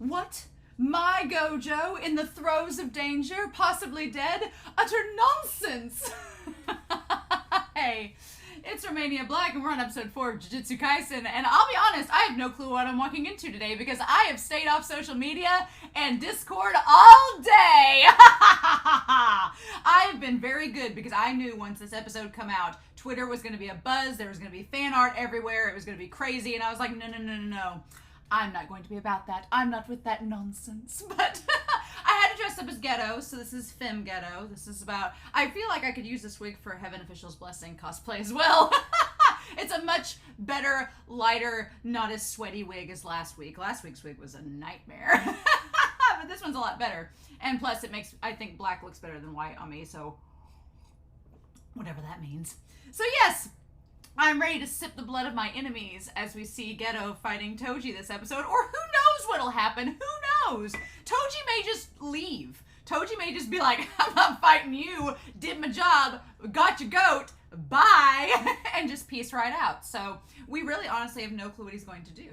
What? My Gojo in the throes of danger, possibly dead? Utter nonsense! Hey, it's Romania Black and we're on episode 4 of Jujutsu Kaisen, and I'll be honest, I have no clue what I'm walking into today because I have stayed off social media and Discord all day! I have been very good because I knew once this episode come out, Twitter was going to be a buzz, there was going to be fan art everywhere, it was going to be crazy, and I was like, no. I'm not going to be about that. I'm not with that nonsense. But I had to dress up as Ghetto, so this is Femme Ghetto. This is about... I feel like I could use this wig for Heaven Official's Blessing cosplay as well. It's a much better, lighter, not as sweaty wig as last week. Last week's wig was a nightmare. But this one's a lot better. And plus, it makes... I think black looks better than white on me, so... whatever that means. So yes... I'm ready to sip the blood of my enemies as we see Ghetto fighting Toji this episode. Or who knows what'll happen? Who knows? Toji may just leave. Toji may just be like, I'm not fighting you. Did my job. Got your goat. Bye. And just peace right out. So we really honestly have no clue what he's going to do.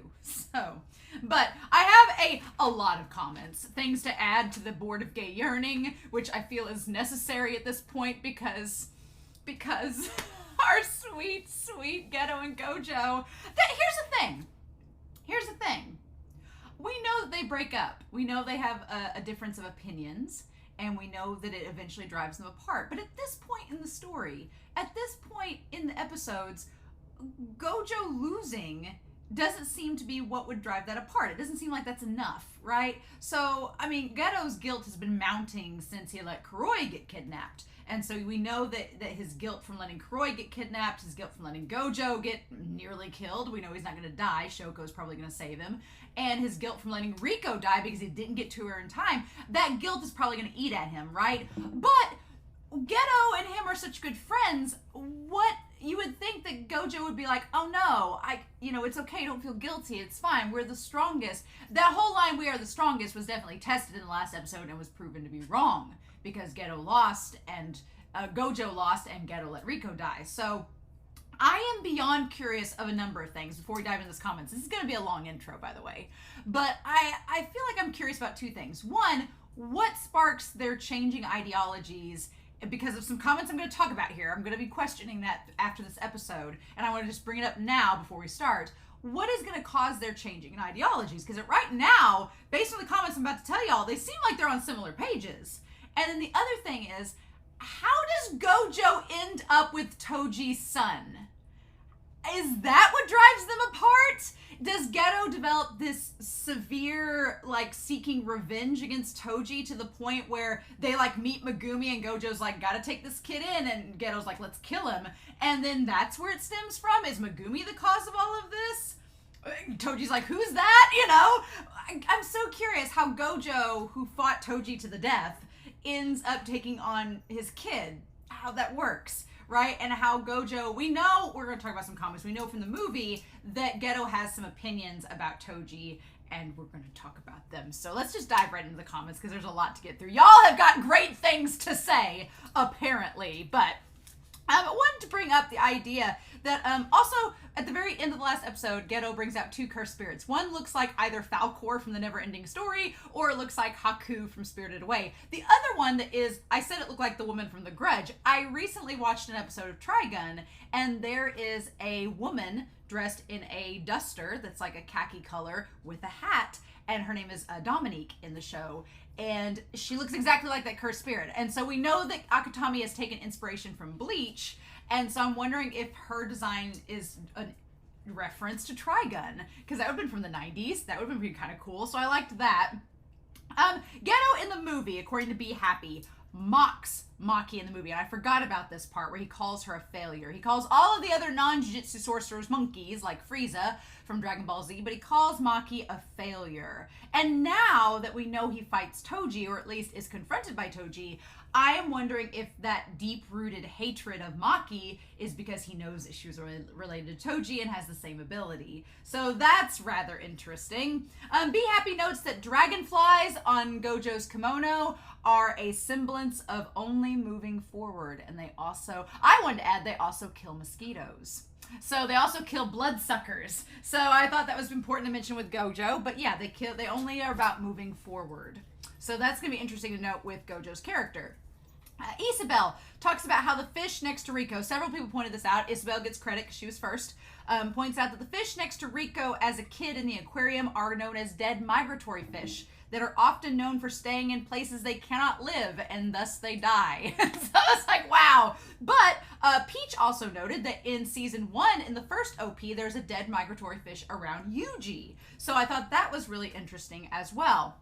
But I have a lot of comments. Things to add to the board of gay yearning, which I feel is necessary at this point because... our sweet Ghetto and Gojo. Here's the thing. We know that they break up. We know they have a difference of opinions, and we know that it eventually drives them apart. But at this point in the story, at this point in the episodes, Gojo losing doesn't seem to be what would drive that apart. It doesn't seem like that's enough, right? So, I mean, Ghetto's guilt has been mounting since he let Kuroi get kidnapped. And so we know that his guilt from letting Kuroi get kidnapped, his guilt from letting Gojo get nearly killed. We know he's not going to die. Shoko's probably going to save him. And his guilt from letting Riko die because he didn't get to her in time. That guilt is probably going to eat at him, right? But Ghetto and him are such good friends. What you would think that Gojo would be like, oh no, it's okay, don't feel guilty, it's fine, we're the strongest. That whole line, we are the strongest, was definitely tested in the last episode and was proven to be wrong. Because Ghetto lost and Gojo lost and Ghetto let Riko die. So I am beyond curious of a number of things before we dive into this comments. This is going to be a long intro, by the way. But I feel like I'm curious about two things. One, what sparks their changing ideologies because of some comments I'm going to talk about here. I'm going to be questioning that after this episode. And I want to just bring it up now before we start. What is going to cause their changing in ideologies? Because right now, based on the comments I'm about to tell y'all, they seem like they're on similar pages. And then the other thing is, how does Gojo end up with Toji's son? Is that what drives them apart? Does Ghetto develop this severe, seeking revenge against Toji to the point where they, meet Megumi and Gojo's gotta take this kid in, and Ghetto's let's kill him. And then that's where it stems from? Is Megumi the cause of all of this? Toji's who's that? I'm so curious how Gojo, who fought Toji to the death, ends up taking on his kid, how that works, right? And how Gojo, we know, we're going to talk about some comments, we know from the movie that Ghetto has some opinions about Toji, and we're going to talk about them. So let's just dive right into the comments, because there's a lot to get through. Y'all have got great things to say, apparently, but I wanted to bring up the idea that also at the very end of the last episode, Ghetto brings out two cursed spirits. One looks like either Falcor from the Never-Ending Story, or it looks like Haku from Spirited Away. The other one that is, I said it looked like the woman from The Grudge. I recently watched an episode of Trigun, and there is a woman dressed in a duster that's like a khaki color with a hat, and her name is Dominique in the show. And she looks exactly like that cursed spirit. And so we know that Akutami has taken inspiration from Bleach. And so I'm wondering if her design is a reference to Trigun. Because that would have been from the 90s. That would have been kind of cool. So I liked that. Ghetto in the movie, according to Be Happy, mocks Maki in the movie. And I forgot about this part where he calls her a failure. He calls all of the other non-jujutsu sorcerers monkeys, like Frieza from Dragon Ball Z, but he calls Maki a failure. And now that we know he fights Toji, or at least is confronted by Toji, I am wondering if that deep-rooted hatred of Maki is because he knows that she was related to Toji and has the same ability. So that's rather interesting. Be Happy notes that dragonflies on Gojo's kimono are a semblance of only moving forward. And I wanted to add, they also kill mosquitoes. So they also kill bloodsuckers. So I thought that was important to mention with Gojo. But yeah, they only are about moving forward. So that's going to be interesting to note with Gojo's character. Isabel talks about how the fish next to Rico, several people pointed this out. Isabel gets credit because she was first. Points out that the fish next to Rico as a kid in the aquarium are known as dead migratory fish that are often known for staying in places they cannot live, and thus they die. So it's like, wow. But Peach also noted that in season 1, in the first OP, there's a dead migratory fish around Yuji. So I thought that was really interesting as well.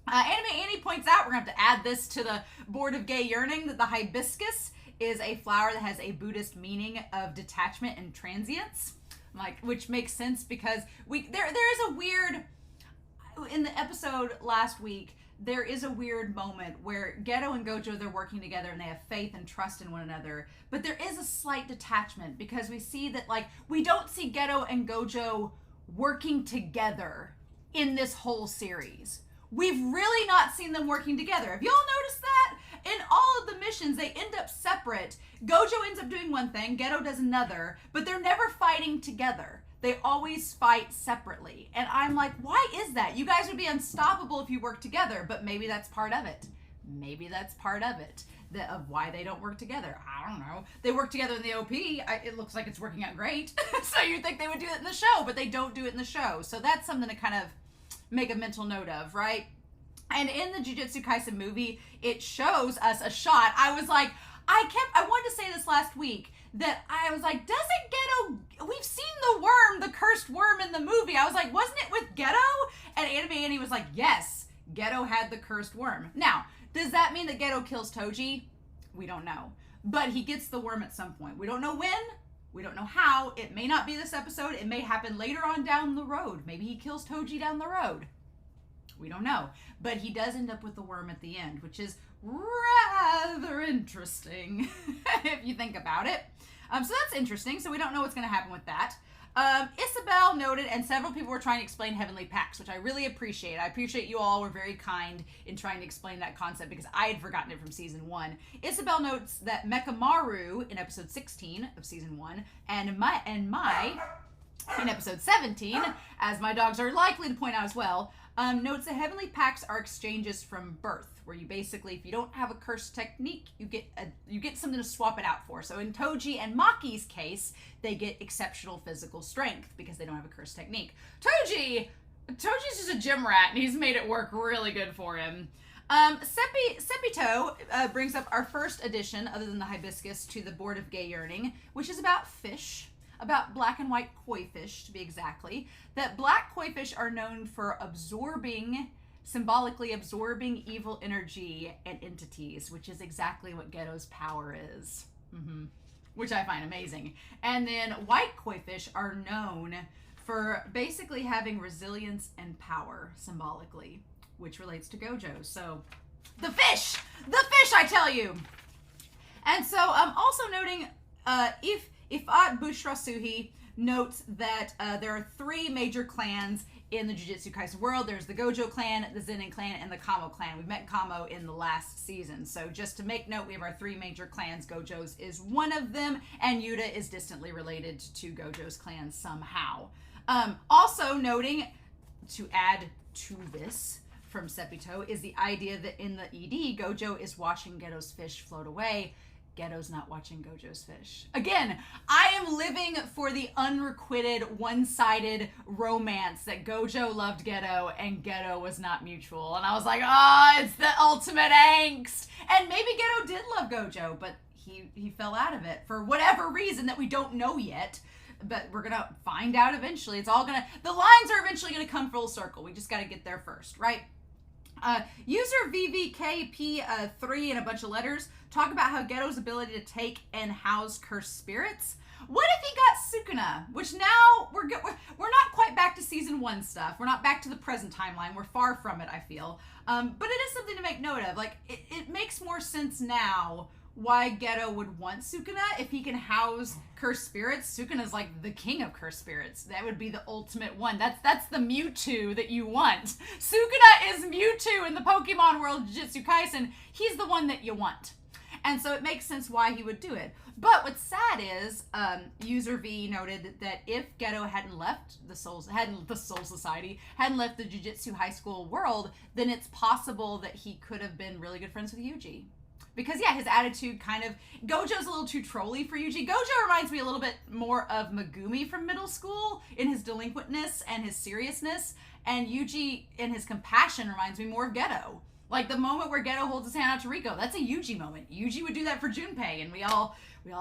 Anime Annie points out, we're going to have to add this to the Board of Gay Yearning, that the hibiscus is a flower that has a Buddhist meaning of detachment and transience, which makes sense because there is a weird, in the episode last week, there is a weird moment where Ghetto and Gojo, they're working together and they have faith and trust in one another, but there is a slight detachment because we see that, we don't see Ghetto and Gojo working together in this whole series. We've really not seen them working together. Have y'all noticed that? In all of the missions, they end up separate. Gojo ends up doing one thing, Ghetto does another, but they're never fighting together. They always fight separately. And I'm like, why is that? You guys would be unstoppable if you worked together, but maybe that's part of it. Maybe that's part of it, of why they don't work together. I don't know. They work together in the OP. It looks like it's working out great. So you'd think they would do it in the show, but they don't do it in the show. So that's something to kind of make a mental note of, right? And in the Jujutsu Kaisen movie, it shows us a shot. I was like, I wanted to say this last week, that I was like, doesn't Ghetto, we've seen the worm, the cursed worm in the movie. I was like, wasn't it with Ghetto? And Anime Annie was like, yes, Ghetto had the cursed worm. Now, does that mean that Ghetto kills Toji? We don't know. But he gets the worm at some point. We don't know when. We don't know how. It may not be this episode. It may happen later on down the road. Maybe he kills Toji down the road. We don't know. But he does end up with the worm at the end, which is rather interesting if you think about it. So that's interesting. So we don't know what's going to happen with that. Isabel noted, and several people were trying to explain heavenly pacts, which I really appreciate. I appreciate you all were very kind in trying to explain that concept because I had forgotten it from season 1. Isabel notes that Mekamaru in episode 16 of season 1 and Mai in episode 17, as my dogs are likely to point out as well, notes that heavenly pacts are exchanges from birth, where you basically, if you don't have a cursed technique, you get something to swap it out for. So in Toji and Maki's case, they get exceptional physical strength because they don't have a cursed technique. Toji's just a gym rat, and he's made it work really good for him. Sepito brings up our first addition, other than the hibiscus, to the Board of Gay Yearning, which is about fish. About black and white koi fish, to be exactly. That black koi fish are known for symbolically absorbing evil energy and entities, which is exactly what Ghetto's power is. Which I find amazing. And then white koi fish are known for basically having resilience and power, symbolically, which relates to Gojo. So, the fish, I tell you. And so, also noting, Ifat Bushrasuhi notes that there are 3 major clans in the Jujutsu Kaisen world. There's the Gojo clan, the Zenin clan, and the Kamo clan. We met Kamo in the last season. So just to make note, we have our 3 major clans. Gojo's is one of them, and Yuta is distantly related to Gojo's clan somehow. Also noting, to add to this from Sepito, is the idea that in the ED, Gojo is watching Ghetto's fish float away. Ghetto's not watching Gojo's fish. Again, I am living for the unrequited, one-sided romance that Gojo loved Ghetto and Ghetto was not mutual. And I was like, it's the ultimate angst. And maybe Ghetto did love Gojo, but he fell out of it for whatever reason that we don't know yet. But we're going to find out eventually. The lines are eventually going to come full circle. We just got to get there first, right? User VVKP3 and a bunch of letters talk about how Ghetto's ability to take and house cursed spirits. What if he got Sukuna? Which now we're not quite back to season 1 stuff. We're not back to the present timeline. We're far from it, I feel. But it is something to make note of. Like, it makes more sense now why Ghetto would want Sukuna if he can house cursed spirits. Sukuna's like the king of cursed spirits. That would be the ultimate one. That's the Mewtwo that you want. Sukuna is Mewtwo in the Pokemon world, Jujutsu Kaisen, he's the one that you want. And so it makes sense why he would do it. But what's sad is, User V noted that if Ghetto hadn't left the Soul Society, hadn't left the Jujutsu high school world, then it's possible that he could have been really good friends with Yuji. Because, yeah, his attitude kind of... Gojo's a little too trolly for Yuji. Gojo reminds me a little bit more of Megumi from middle school in his delinquentness and his seriousness. And Yuji, in his compassion, reminds me more of Ghetto. Like, the moment where Ghetto holds his hand out to Riko, that's a Yuji moment. Yuji would do that for Junpei, and we all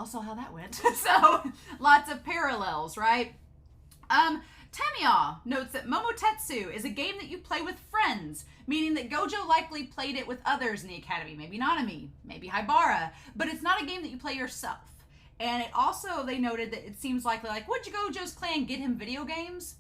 saw how that went. So, lots of parallels, right? Tamiya notes that Momotetsu is a game that you play with friends, meaning that Gojo likely played it with others in the academy, maybe Nanami, maybe Haibara, but it's not a game that you play yourself. And it also, they noted that it seems likely, like, would Gojo's clan get him video games?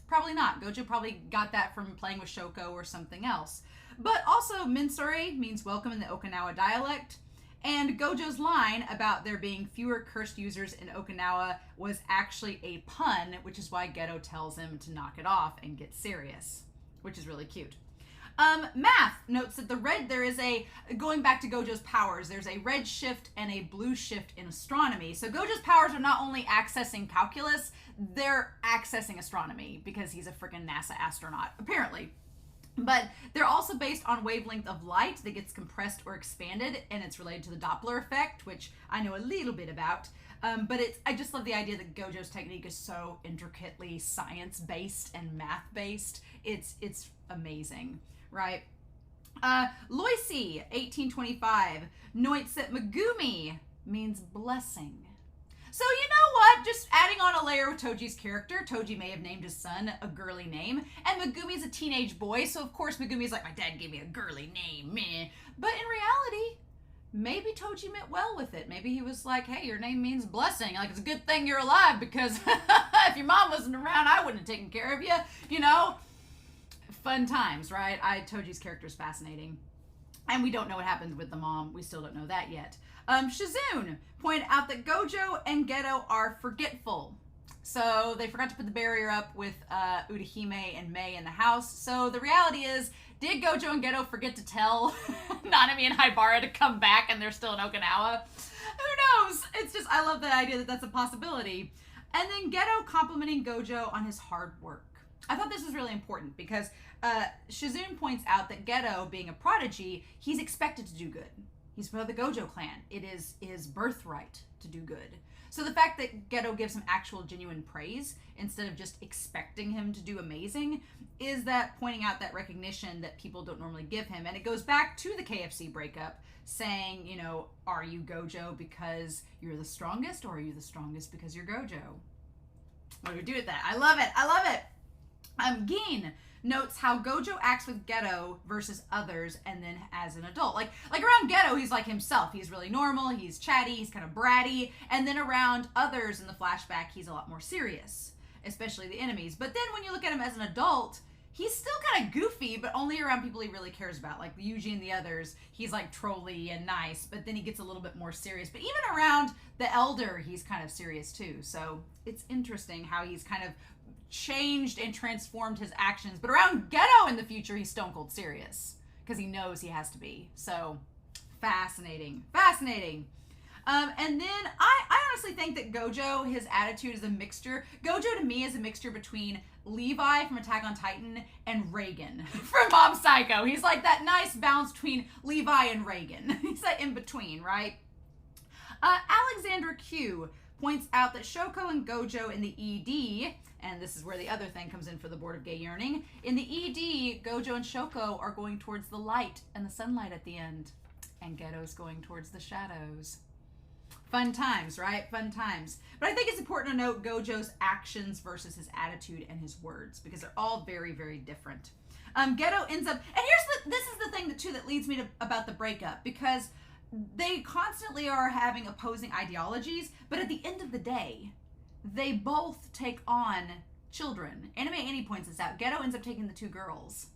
Probably not. Gojo probably got that from playing with Shoko or something else. But also, Minsure means welcome in the Okinawa dialect. And Gojo's line about there being fewer cursed users in Okinawa was actually a pun, which is why Ghetto tells him to knock it off and get serious, which is really cute. Math notes that going back to Gojo's powers, there's a red shift and a blue shift in astronomy. So Gojo's powers are not only accessing calculus, they're accessing astronomy because he's a freaking NASA astronaut, apparently. But they're also based on wavelength of light that gets compressed or expanded, and it's related to the Doppler effect, which I know a little bit about. But I just love the idea that Gojo's technique is so intricately science-based and math-based. It's amazing, right? Loisy, 1825, notes that Megumi means blessing. So you know what? Just adding on a layer with Toji's character. Toji may have named his son a girly name. And Megumi's a teenage boy, so of course Megumi's like, my dad gave me a girly name, meh. But in reality, maybe Toji meant well with it. Maybe he was like, hey, your name means blessing. Like, it's a good thing you're alive because if your mom wasn't around, I wouldn't have taken care of you. You know? Fun times, right? Toji's character is fascinating. And we don't know what happened with the mom. We still don't know that yet. Shizune pointed out that Gojo and Ghetto are forgetful. So they forgot to put the barrier up with Urahime and Mei in the house. So the reality is, did Gojo and Ghetto forget to tell Nanami and Haibara to come back and they're still in Okinawa? Who knows? It's just, I love the idea that that's a possibility. And then Ghetto complimenting Gojo on his hard work. I thought this was really important because Shizune points out that Ghetto, being a prodigy, he's expected to do good. He's part of the Gojo clan. It is his birthright to do good. So the fact that Ghetto gives him actual genuine praise instead of just expecting him to do amazing is that pointing out that recognition that people don't normally give him. And it goes back to the KFC breakup saying, you know, are you Gojo because you're the strongest, or are you the strongest because you're Gojo? What do we do with that? I love it. I love it. Gin notes how Gojo acts with Ghetto versus others and then as an adult. Like around Ghetto, he's like himself. He's really normal, he's chatty, he's kind of bratty. And then around others in the flashback, he's a lot more serious, especially the enemies. But then when you look at him as an adult, he's still kind of goofy, but only around people he really cares about. Like Yuji and the others, he's like trolly and nice, but then he gets a little bit more serious. But even around the elder, he's kind of serious too. So it's interesting how he's kind of changed and transformed his actions. But around Ghetto in the future, he's stone cold serious because he knows he has to be. So fascinating. Fascinating. And then I honestly think that Gojo, his attitude is a mixture. Gojo to me is a mixture between Levi from Attack on Titan and Reagan from Mob Psycho. He's like that nice balance between Levi and Reagan. He's that in between, right? Alexandra Q points out that Shoko and Gojo in the ED, and this is where the other thing comes in for the Board of Gay Yearning, in the ED, Gojo and Shoko are going towards the light and the sunlight at the end, and Ghetto's going towards the shadows. Fun times, right? Fun times. But I think it's important to note Gojo's actions versus his attitude and his words, because they're all very, very different. Ghetto ends up, and this is the thing that too that leads me to about the breakup, because they constantly are having opposing ideologies, but at the end of the day, they both take on children. Anime Annie points this out. Ghetto ends up taking the two girls,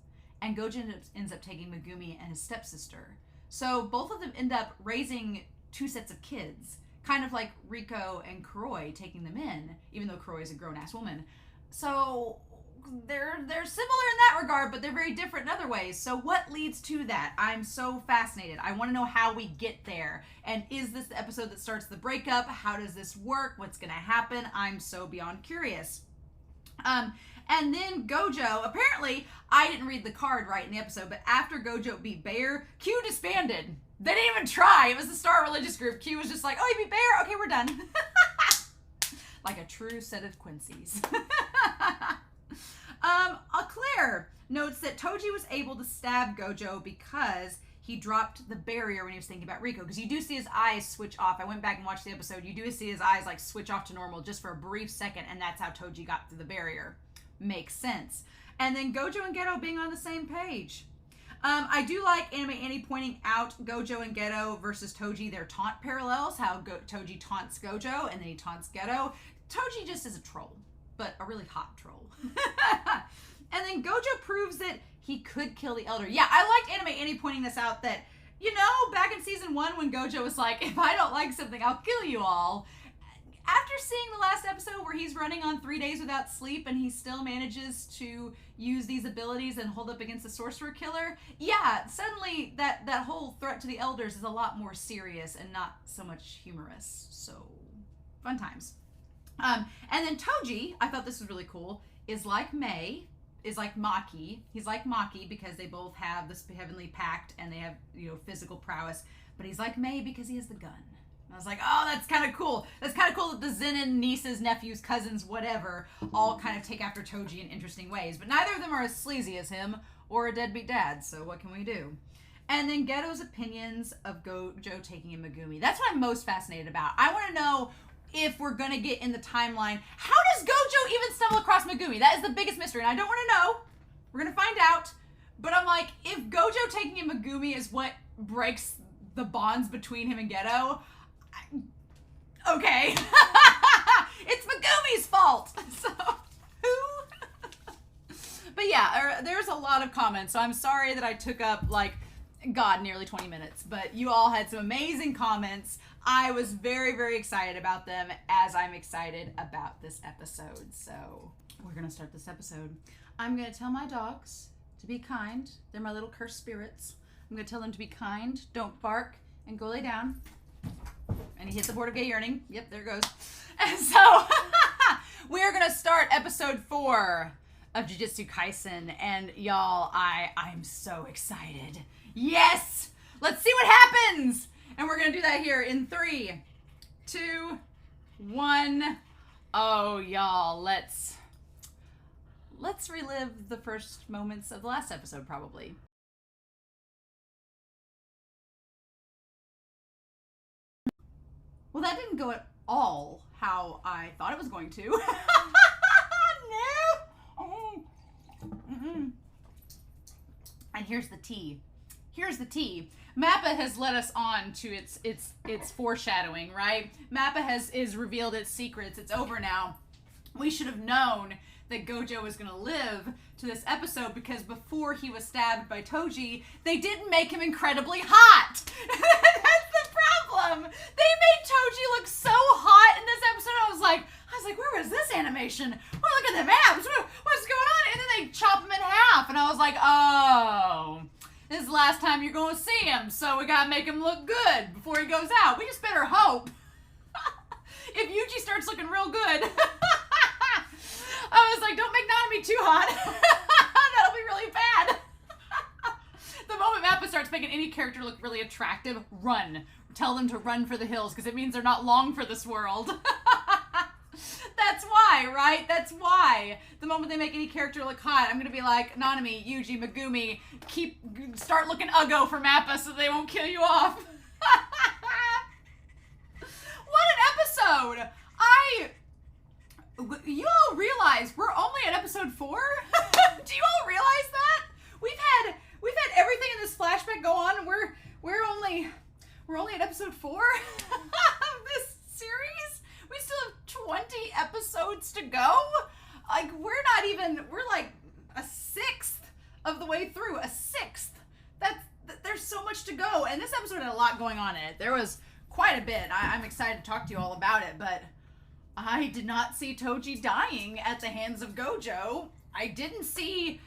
and Gojo ends up taking Megumi and his stepsister. So both of them end up raising two sets of kids, kind of like Riko and Kuroi taking them in, even though Kuroi is a grown-ass woman. So they're similar in that regard, but they're very different in other ways. So what leads to that? I'm so fascinated. I want to know how we get there. And is this the episode that starts the breakup? How does this work? What's going to happen? I'm so beyond curious. And then Gojo, apparently, I didn't read the card right in the episode, but after Gojo beat Bear, Q disbanded. They didn't even try. It was the Star Religious Group. Q was just like, oh, you beat Bear? Okay, we're done. Like a true set of Quincy's. Claire notes that Toji was able to stab Gojo because he dropped the barrier when he was thinking about Rico. Because you do see his eyes switch off. I went back and watched the episode. You do see his eyes like switch off to normal just for a brief second, and that's how Toji got through the barrier. Makes sense. And then Gojo and Ghetto being on the same page. I do like Anime Annie pointing out Gojo and Ghetto versus Toji, their taunt parallels, how Toji taunts Gojo and then he taunts Ghetto. Toji just is a troll, but a really hot troll. And then Gojo proves that he could kill the Elder. Yeah, I liked Anime Annie pointing this out that, you know, back in season 1 when Gojo was like, if I don't like something, I'll kill you all. After seeing the last episode where he's running on 3 days without sleep and he still manages to use these abilities and hold up against the Sorcerer Killer, yeah, suddenly that whole threat to the Elders is a lot more serious and not so much humorous. So, fun times. And then Toji, I thought this was really cool, is like Maki. He's like Maki because they both have this heavenly pact and they have, you know, physical prowess. But he's like Mei because he has the gun. I was like, oh, that's kind of cool. That's kind of cool that the Zenin nieces, nephews, cousins, whatever, all kind of take after Toji in interesting ways. But neither of them are as sleazy as him or a deadbeat dad, so what can we do? And then Ghetto's opinions of Gojo taking in Megumi. That's what I'm most fascinated about. I want to know if we're going to get in the timeline. How does Gojo even stumble across Megumi? That is the biggest mystery, and I don't want to know. We're going to find out. But I'm like, if Gojo taking in Megumi is what breaks the bonds between him and Ghetto, okay. It's Megumi's fault. So, who? But yeah, there's a lot of comments, so I'm sorry that I took up, like, God, nearly 20 minutes. But you all had some amazing comments. I was very, very excited about them, as I'm excited about this episode. So, we're going to start this episode. I'm going to tell my dogs to be kind. They're my little cursed spirits. I'm going to tell them to be kind, don't bark, and go lay down. And he hit the board of gay yearning. Yep, there it goes. And so, we are going to start episode 4 of Jujutsu Kaisen. And y'all, I'm so excited. Yes! Let's see what happens! And we're going to do that here in 3, 2, 1. Oh, y'all, let's relive the first moments of the last episode, probably. Well, that didn't go at all how I thought it was going to. No! Mm-mm. And here's the tea. Here's the tea. Mappa has led us on to its foreshadowing, right? Mappa is revealed its secrets. It's over now. We should have known that Gojo was going to live to this episode because before he was stabbed by Toji, they didn't make him incredibly hot. That's the problem. They made Toji look so hot in this episode. I was like, where was this animation? Well, look at the maps. What's going on? And then they chop him in half. And I was like, oh, this is the last time you're going to see him. So we got to make him look good before he goes out. We just better hope. If Yuji starts looking real good. I was like, don't make Nanami too hot. That'll be really bad. The moment Mappa starts making any character look really attractive, run. Tell them to run for the hills, because it means they're not long for this world. That's why, right? That's why. The moment they make any character look hot, I'm going to be like, Nanami, Yuji, Megumi, start looking uggo for Mappa so they won't kill you off. What an episode! You all realize we're only at episode 4? Do you all realize that? We've had everything in this flashback go on, and we're only at episode 4 of this series. We still have 20 episodes to go. Like, we're like a sixth of the way through. A sixth. There's so much to go, and this episode had a lot going on in it. There was quite a bit. I'm excited to talk to you all about it, but I did not see Toji dying at the hands of Gojo. I didn't see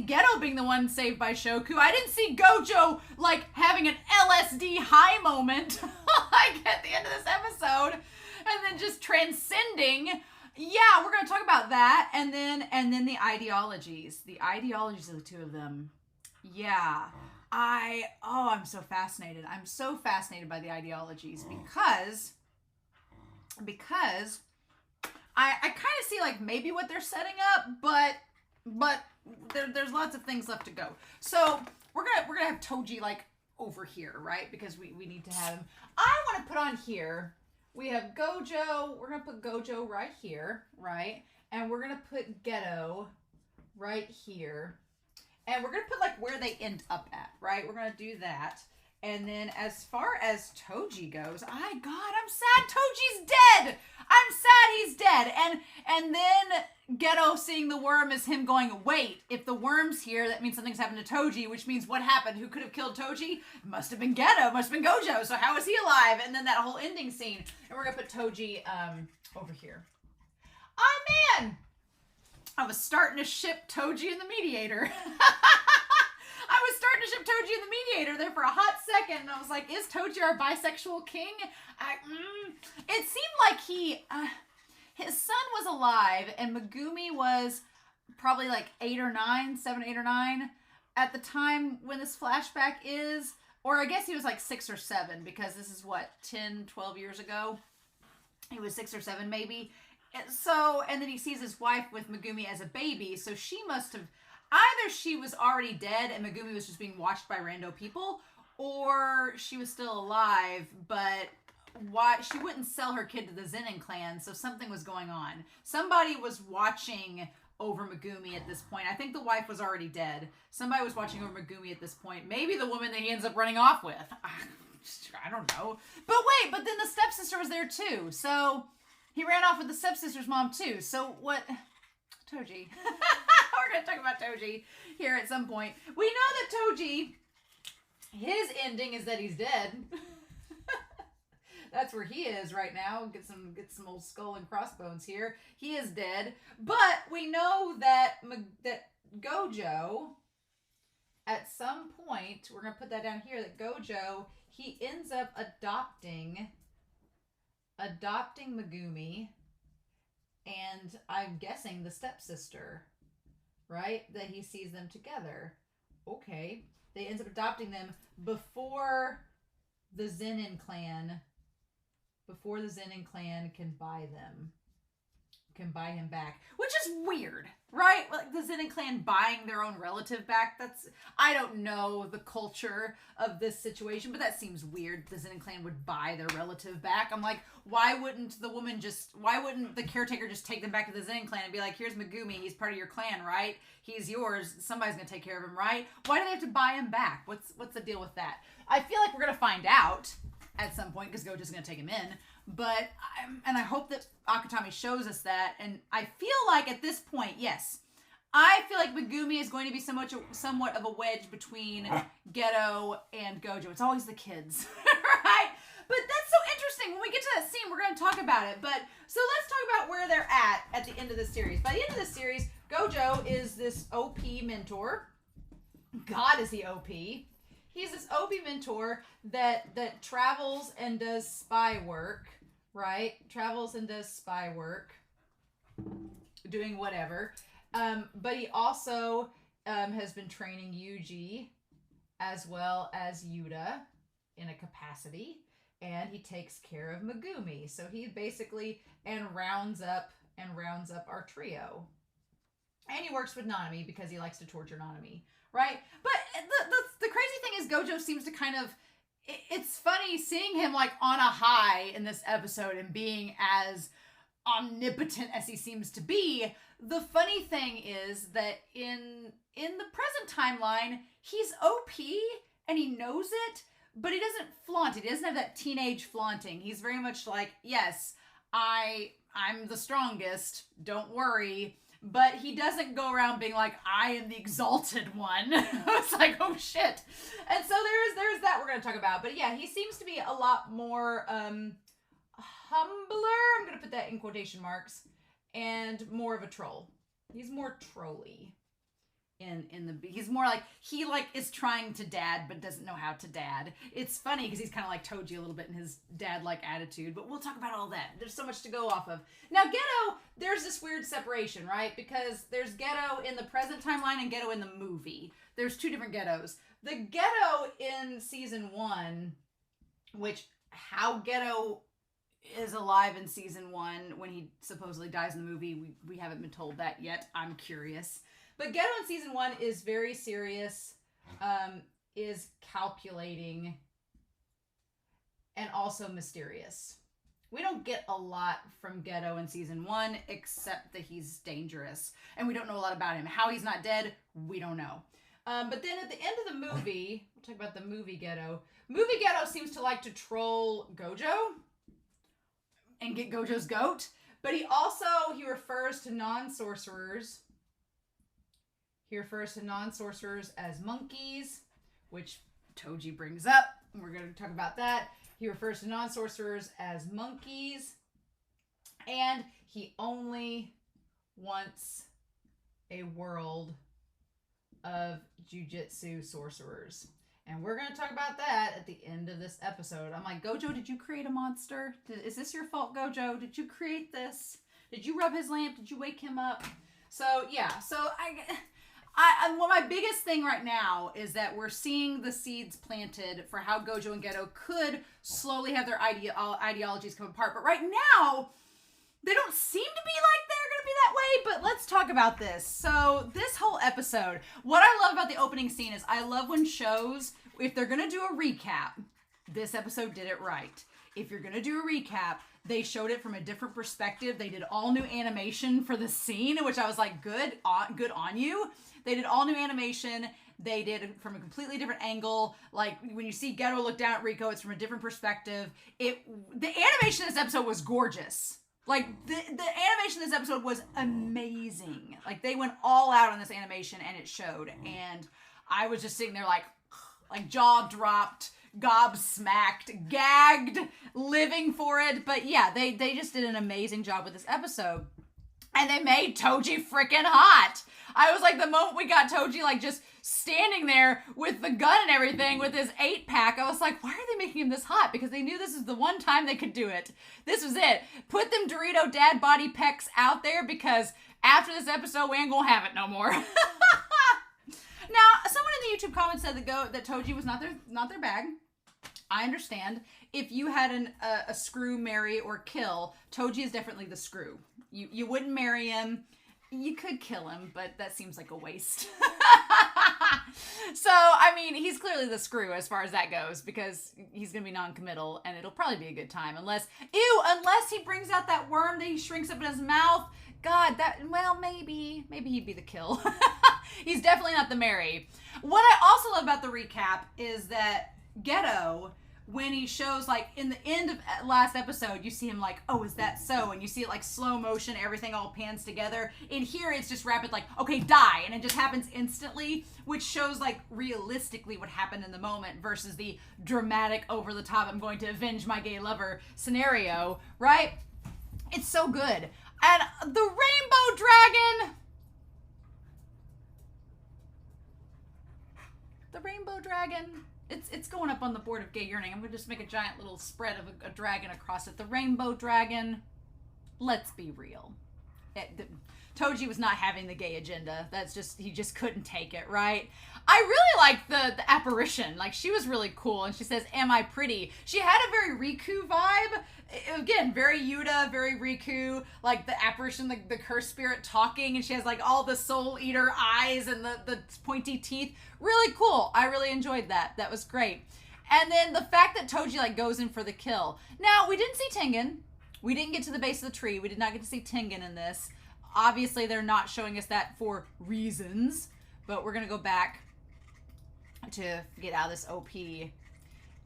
Ghetto being the one saved by Shoku. I didn't see Gojo like having an LSD high moment like at the end of this episode and then just transcending. Yeah, we're going to talk about that and then the ideologies. The ideologies of the two of them. Yeah. I'm so fascinated. I'm so fascinated by the ideologies because I kind of see like maybe what they're setting up, but there's lots of things left to go. So we're gonna have Toji like over here, right? Because we need to have him. I want to put on here. We have Gojo. We're gonna put Gojo right here, right? And we're gonna put Ghetto right here. And we're gonna put like where they end up at, right? We're gonna do that. And then as far as Toji goes, I'm sad Toji's dead. I'm sad he's dead. And then Ghetto seeing the worm is him going, wait, if the worm's here, that means something's happened to Toji, which means what happened? Who could have killed Toji? Must have been Ghetto, must have been Gojo. So how is he alive? And then that whole ending scene. And we're gonna put Toji over here. Oh man! I was starting to ship Toji and the Mediator. I was starting to ship Toji and the Mediator there for a hot second, and I was like, is Toji our bisexual king? It seemed like his son was alive, and Megumi was probably like 7, 8 or 9, at the time when this flashback is, or I guess he was like 6 or 7, because this is what, 10, 12 years ago? He was 6 or 7 maybe. And then he sees his wife with Megumi as a baby, so she must have, either she was already dead and Megumi was just being watched by rando people, or she was still alive, but she wouldn't sell her kid to the Zenin clan, so something was going on. Somebody was watching over Megumi at this point. I think the wife was already dead. Somebody was watching over Megumi at this point. Maybe the woman that he ends up running off with. I don't know. But wait, but then the stepsister was there too, so he ran off with the stepsister's mom too. So what? Toji. We're going to talk about Toji here at some point. We know that Toji, his ending is that he's dead. That's where he is right now. Get some old skull and crossbones here. He is dead. But we know that Gojo, at some point, we're going to put that down here, that Gojo, he ends up adopting Megumi, and I'm guessing the stepsister, right? That he sees them together. Okay. They ends up adopting them before the Zenin clan can buy them. Can buy him back. Which is weird, right? Like the Zenin clan buying their own relative back. I don't know the culture of this situation, but that seems weird. The Zenin clan would buy their relative back. I'm like, why wouldn't the caretaker just take them back to the Zenin clan and be like, here's Megumi, he's part of your clan, right? He's yours. Somebody's gonna take care of him, right? Why do they have to buy him back? What's the deal with that? I feel like we're gonna find out at some point because Gojo's gonna take him in. But I hope that Akutami shows us that. And I feel like at this point, yes, I feel like Megumi is going to be somewhat of a wedge between Ghetto and Gojo. It's always the kids, right? But that's so interesting. When we get to that scene, we're going to talk about it. But so let's talk about where they're at the end of the series. By the end of the series, Gojo is this OP mentor. God, is he OP? He's this OP mentor that travels and does spy work, right? Travels and does spy work, doing whatever. But he also has been training Yuji as well as Yuta in a capacity, and he takes care of Megumi. So he basically rounds up our trio. And he works with Nanami because he likes to torture Nanami. Right? But the crazy thing is Gojo seems to kind of, it's funny seeing him like on a high in this episode and being as omnipotent as he seems to be. The funny thing is that in the present timeline, he's OP and he knows it, but he doesn't flaunt it. He doesn't have that teenage flaunting. He's very much like, yes, I'm the strongest, don't worry. But he doesn't go around being like, I am the exalted one. It's like, oh shit. And so there's that we're going to talk about. But yeah, he seems to be a lot more humbler. I'm going to put that in quotation marks. And more of a troll. He's more trolly. He's more like, he like is trying to dad but doesn't know how to dad. It's funny because he's kind of like Toji a little bit in his dad like attitude, but we'll talk about all that. There's so much to go off of. Now Ghetto, there's this weird separation, right? Because there's Ghetto in the present timeline and Ghetto in the movie. There's two different Ghettos. The Ghetto in season 1, which how Ghetto is alive in season 1 when he supposedly dies in the movie, we haven't been told that yet. I'm curious. But Ghetto in season 1 is very serious, is calculating, and also mysterious. We don't get a lot from Ghetto in season 1, except that he's dangerous. And we don't know a lot about him. How he's not dead, we don't know. But then at the end of the movie, we'll talk about the movie Ghetto. Movie Ghetto seems to like to troll Gojo and get Gojo's goat. But he refers to non-sorcerers. He refers to non-sorcerers as monkeys, which Toji brings up. We're going to talk about that. He refers to non-sorcerers as monkeys. And he only wants a world of jujutsu sorcerers. And we're going to talk about that at the end of this episode. I'm like, Gojo, did you create a monster? Is this your fault, Gojo? Did you create this? Did you rub his lamp? Did you wake him up? So, yeah. So, well, my biggest thing right now is that we're seeing the seeds planted for how Gojo and Ghetto could slowly have their ideologies come apart. But right now, they don't seem to be like they're going to be that way. But let's talk about this. So this whole episode, what I love about the opening scene is I love when shows, if they're going to do a recap, this episode did it right. If you're going to do a recap, they showed it from a different perspective. They did all new animation for the scene, which I was like, good on you. They did all new animation. They did it from a completely different angle. Like when you see Ghetto look down at Rico, it's from a different perspective. The animation in this episode was gorgeous. Like the animation in this episode was amazing. Like they went all out on this animation and it showed. And I was just sitting there like jaw dropped, gobsmacked, gagged, living for it. But yeah, they just did an amazing job with this episode. And they made Toji freaking hot. I was like, the moment we got Toji, like, just standing there with the gun and everything, with his 8-pack, I was like, why are they making him this hot? Because they knew this is the one time they could do it. This was it. Put them Dorito dad body pecs out there, because after this episode, we ain't gonna have it no more. Now, someone in the YouTube comments said that Toji was not their bag. I understand. If you had a screw, marry, or kill, Toji is definitely the screw. You wouldn't marry him. You could kill him, but that seems like a waste. So, I mean, he's clearly the screw as far as that goes, because he's going to be non-committal, and it'll probably be a good time. Unless he brings out that worm that he shrinks up in his mouth. God, maybe he'd be the kill. He's definitely not the marry. What I also love about the recap is that Ghetto, when he shows, like, in the end of last episode, you see him like, oh, is that so? And you see it like slow motion, everything all pans together. In here, it's just rapid, like, okay, die. And it just happens instantly, which shows, like, realistically what happened in the moment versus the dramatic, over the top, I'm going to avenge my gay lover scenario, right? It's so good. And the Rainbow Dragon. The Rainbow Dragon. It's going up on the board of gay yearning. I'm going to just make a giant little spread of a dragon across it. The Rainbow Dragon. Let's be real. Toji was not having the gay agenda. He just couldn't take it, right? I really liked the apparition. Like, she was really cool. And she says, am I pretty? She had a very Riku vibe. Again, very Yuta, very Riku. Like, the apparition, the curse spirit talking. And she has, like, all the soul eater eyes and the pointy teeth. Really cool. I really enjoyed that. That was great. And then the fact that Toji, like, goes in for the kill. Now, we didn't see Tengen. We didn't get to the base of the tree. We did not get to see Tengen in this. Obviously, they're not showing us that for reasons, but we're going to go back to get out of this OP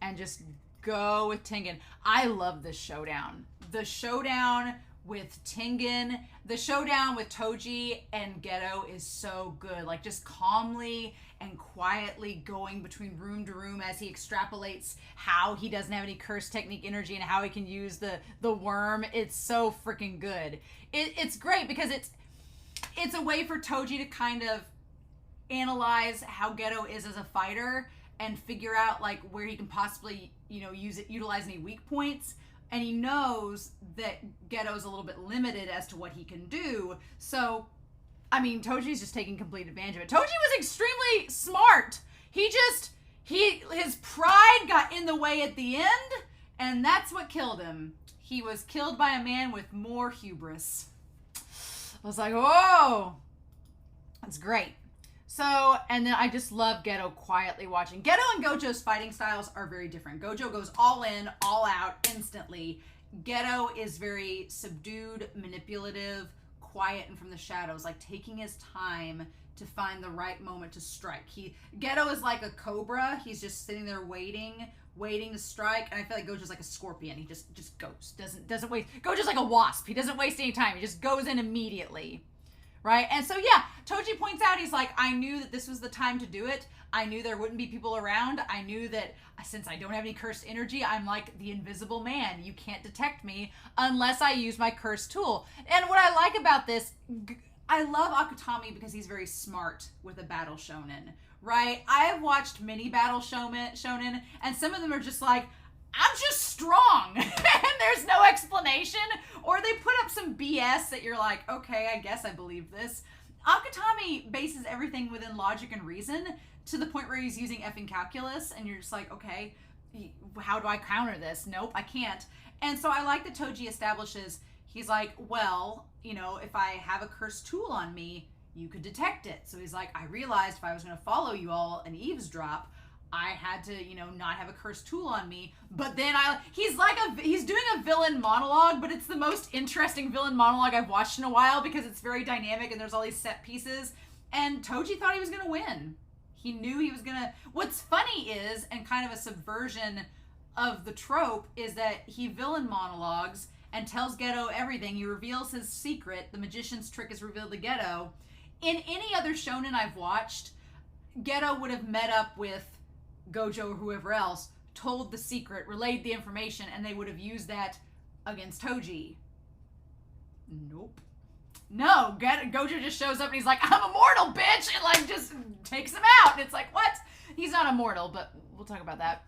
and just go with Tengen. I love this showdown. The showdown with Tengen, the showdown with Toji and Ghetto is so good. Like, just calmly and quietly going between room to room as he extrapolates how he doesn't have any curse technique energy and how he can use the worm. It's so freaking good. It's great because it's a way for Toji to kind of analyze how Ghetto is as a fighter and figure out like where he can possibly, utilize any weak points. And he knows that Ghetto's a little bit limited as to what he can do. So, I mean, Toji's just taking complete advantage of it. Toji was extremely smart. His pride got in the way at the end, and that's what killed him. He was killed by a man with more hubris. I was like, whoa, that's great. So, and then I just love Ghetto quietly watching. Ghetto and Gojo's fighting styles are very different. Gojo goes all in, all out, instantly. Ghetto is very subdued, manipulative, quiet, and from the shadows, like taking his time to find the right moment to strike. Ghetto is like a cobra. He's just sitting there waiting to strike. And I feel like Gojo's like a scorpion. He just goes, doesn't waste. Gojo's like a wasp. He doesn't waste any time. He just goes in immediately. Right? And so, yeah, Toji points out, he's like, I knew that this was the time to do it. I knew there wouldn't be people around. I knew that since I don't have any cursed energy, I'm like the invisible man. You can't detect me unless I use my cursed tool. And what I like about this, I love Akutami because he's very smart with a battle shonen, right? I have watched many battle shonen, and some of them are just like, I'm just strong, and there's no explanation, or they put up some BS that you're like, okay, I guess I believe this. Akutami bases everything within logic and reason to the point where he's using effing calculus, and you're just like, okay, how do I counter this? Nope, I can't. And so I like that Toji establishes, he's like, well, if I have a cursed tool on me, you could detect it. So he's like, I realized if I was going to follow you all and eavesdrop, I had to, not have a cursed tool on me. But then he's doing a villain monologue, but it's the most interesting villain monologue I've watched in a while because it's very dynamic and there's all these set pieces. And Toji thought he was going to win. He knew he was going to. What's funny is, and kind of a subversion of the trope, is that he villain monologues and tells Ghetto everything. He reveals his secret. The magician's trick is revealed to Ghetto. In any other shonen I've watched, Ghetto would have met up with Gojo or whoever else, told the secret, relayed the information, and they would have used that against Toji. Nope. No, Gojo just shows up and he's like, I'm immortal, bitch! And like just takes him out. And it's like, what? He's not immortal, but we'll talk about that.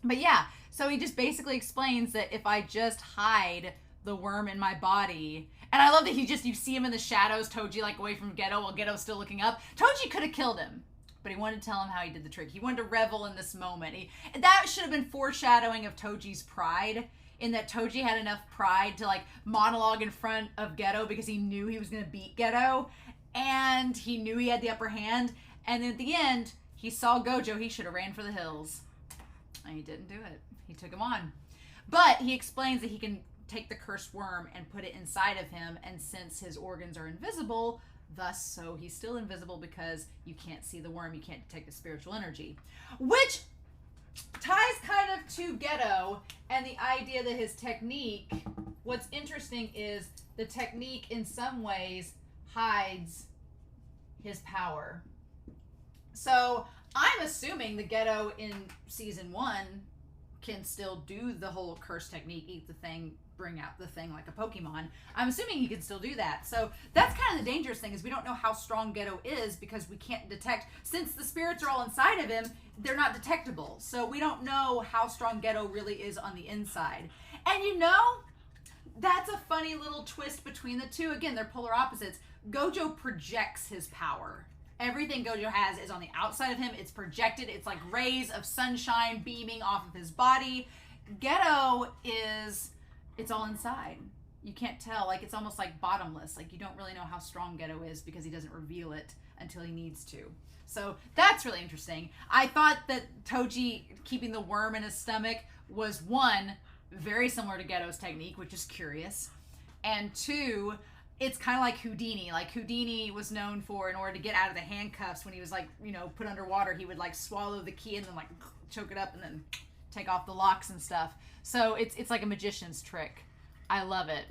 But yeah, so he just basically explains that if I just hide the worm in my body, and I love that you see him in the shadows, Toji like away from Ghetto while Ghetto's still looking up. Toji could have killed him, but he wanted to tell him how he did the trick. He wanted to revel in this moment. That should have been foreshadowing of Toji's pride, in that Toji had enough pride to like monologue in front of Ghetto because he knew he was going to beat Ghetto, and he knew he had the upper hand. And then at the end, he saw Gojo. He should have ran for the hills. And he didn't do it. He took him on. But he explains that he can take the cursed worm and put it inside of him, and since his organs are invisible, thus, so he's still invisible because you can't see the worm, you can't detect the spiritual energy. Which ties kind of to Ghetto and the idea that his technique, what's interesting is the technique in some ways hides his power. So I'm assuming the Ghetto in season 1 can still do the whole curse technique, eat the thing, bring out the thing like a Pokemon. I'm assuming he can still do that. So that's kind of the dangerous thing, is we don't know how strong Ghetto is because we can't detect. Since the spirits are all inside of him, they're not detectable. So we don't know how strong Ghetto really is on the inside. And that's a funny little twist between the two. Again, they're polar opposites. Gojo projects his power. Everything Gojo has is on the outside of him. It's projected. It's like rays of sunshine beaming off of his body. Ghetto it's all inside. You can't tell. Like, it's almost like bottomless. Like, you don't really know how strong Ghetto is because he doesn't reveal it until he needs to. So that's really interesting. I thought that Toji keeping the worm in his stomach was, one, very similar to Ghetto's technique, which is curious. And two, it's kind of like Houdini. Like, Houdini was known for, in order to get out of the handcuffs, when he was like, put underwater, he would like swallow the key and then like choke it up and then take off the locks and stuff. So it's like a magician's trick. I love it.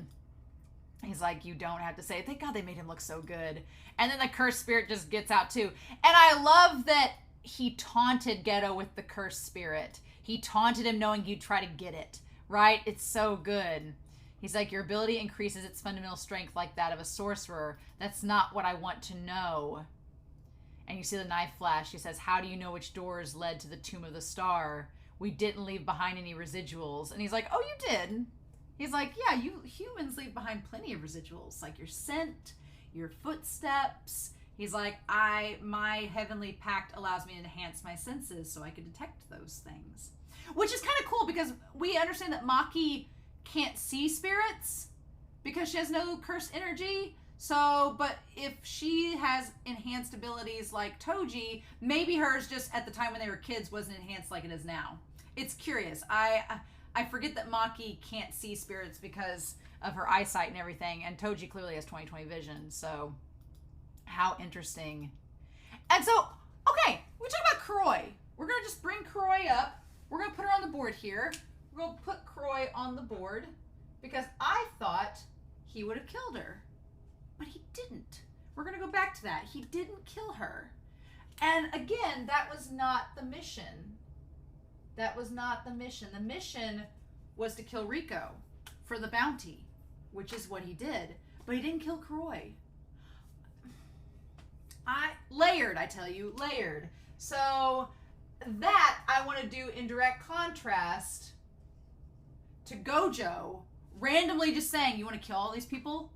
He's like, you don't have to say it. Thank God they made him look so good. And then the cursed spirit just gets out too. And I love that he taunted Ghetto with the cursed spirit. He taunted him knowing he'd try to get it, right? It's so good. He's like, your ability increases its fundamental strength like that of a sorcerer. That's not what I want to know. And you see the knife flash. He says, how do you know which doors led to the Tomb of the Star? We didn't leave behind any residuals. And he's like, oh, you did? He's like, yeah, you humans leave behind plenty of residuals, like your scent, your footsteps. He's like, my heavenly pact allows me to enhance my senses so I can detect those things. Which is kind of cool because we understand that Maki can't see spirits because she has no cursed energy. So, but if she has enhanced abilities like Toji, maybe hers just at the time when they were kids wasn't enhanced like it is now. It's curious. I forget that Maki can't see spirits because of her eyesight and everything, and Toji clearly has 20/20 vision, so how interesting. And so, okay, we talk about Kuroi. We're going to just bring Kuroi up. We're going to put her on the board here. We're going to put Kuroi on the board because I thought he would have killed her. But he didn't. We're going to go back to that. He didn't kill her. And again, that was not the mission. That was not the mission. The mission was to kill Riko for the bounty, which is what he did. But he didn't kill Kuroi. Layered, I tell you, layered. So that I want to do in direct contrast to Gojo randomly just saying, you want to kill all these people?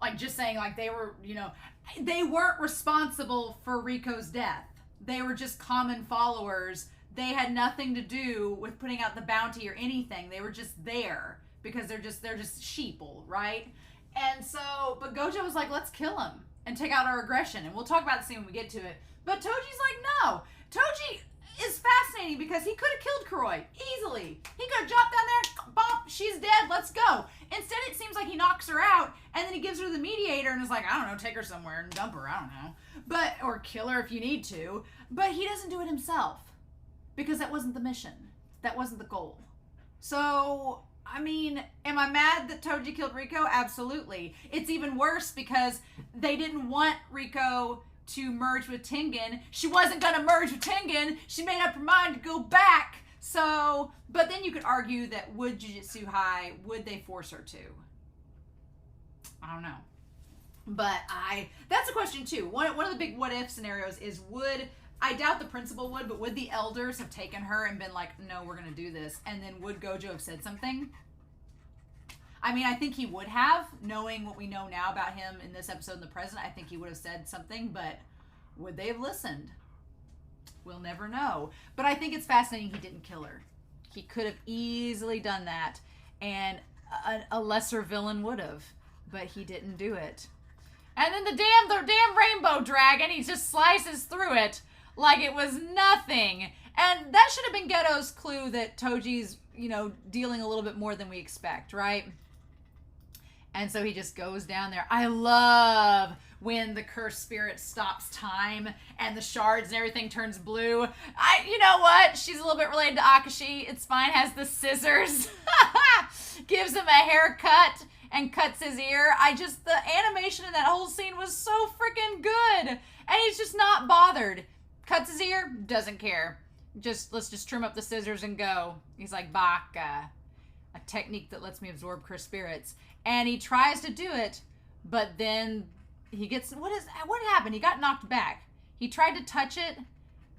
Like, just saying, like, they were, you know, they weren't responsible for Riko's death. They were just common followers. They had nothing to do with putting out the bounty or anything. They were just there because they're just sheeple, right? And so, but Gojo was like, let's kill him and take out our aggression. And we'll talk about the scene when we get to it. But Toji's like, no. Toji is fascinating because he could have killed Kuroi easily. He could have dropped down there, bump, she's dead, let's go. Instead, it seems like he knocks her out, and then he gives her the mediator and is like, I don't know, take her somewhere and dump her, I don't know. But, or kill her if you need to. But he doesn't do it himself because that wasn't the mission. That wasn't the goal. So, I mean, am I mad that Toji killed Riko? Absolutely. It's even worse because they didn't want Riko to merge with Tengen. She wasn't going to merge with Tengen. She made up her mind to go back. So, but then you could argue that would Jujutsu High, would they force her to? I don't know. But that's a question too. One of the big what if scenarios is I doubt the principal would, but would the elders have taken her and been like, no, we're going to do this? And then would Gojo have said something? I mean, I think he would have, knowing what we know now about him in this episode in the present. I think he would have said something, but would they have listened? We'll never know. But I think it's fascinating he didn't kill her. He could have easily done that, and a lesser villain would have, but he didn't do it. And then the damn rainbow dragon, he just slices through it like it was nothing. And that should have been Ghetto's clue that Toji's, you know, dealing a little bit more than we expect, right? And so he just goes down there. I love when the cursed spirit stops time and the shards and everything turns blue. You know what? She's a little bit related to Akashi. It's fine. Has the scissors. Gives him a haircut and cuts his ear. The animation in that whole scene was so freaking good. And he's just not bothered. Cuts his ear, doesn't care. Let's just trim up the scissors and go. He's like, Baka. A technique that lets me absorb cursed spirits. And he tries to do it, but then he gets, what happened? He got knocked back. He tried to touch it,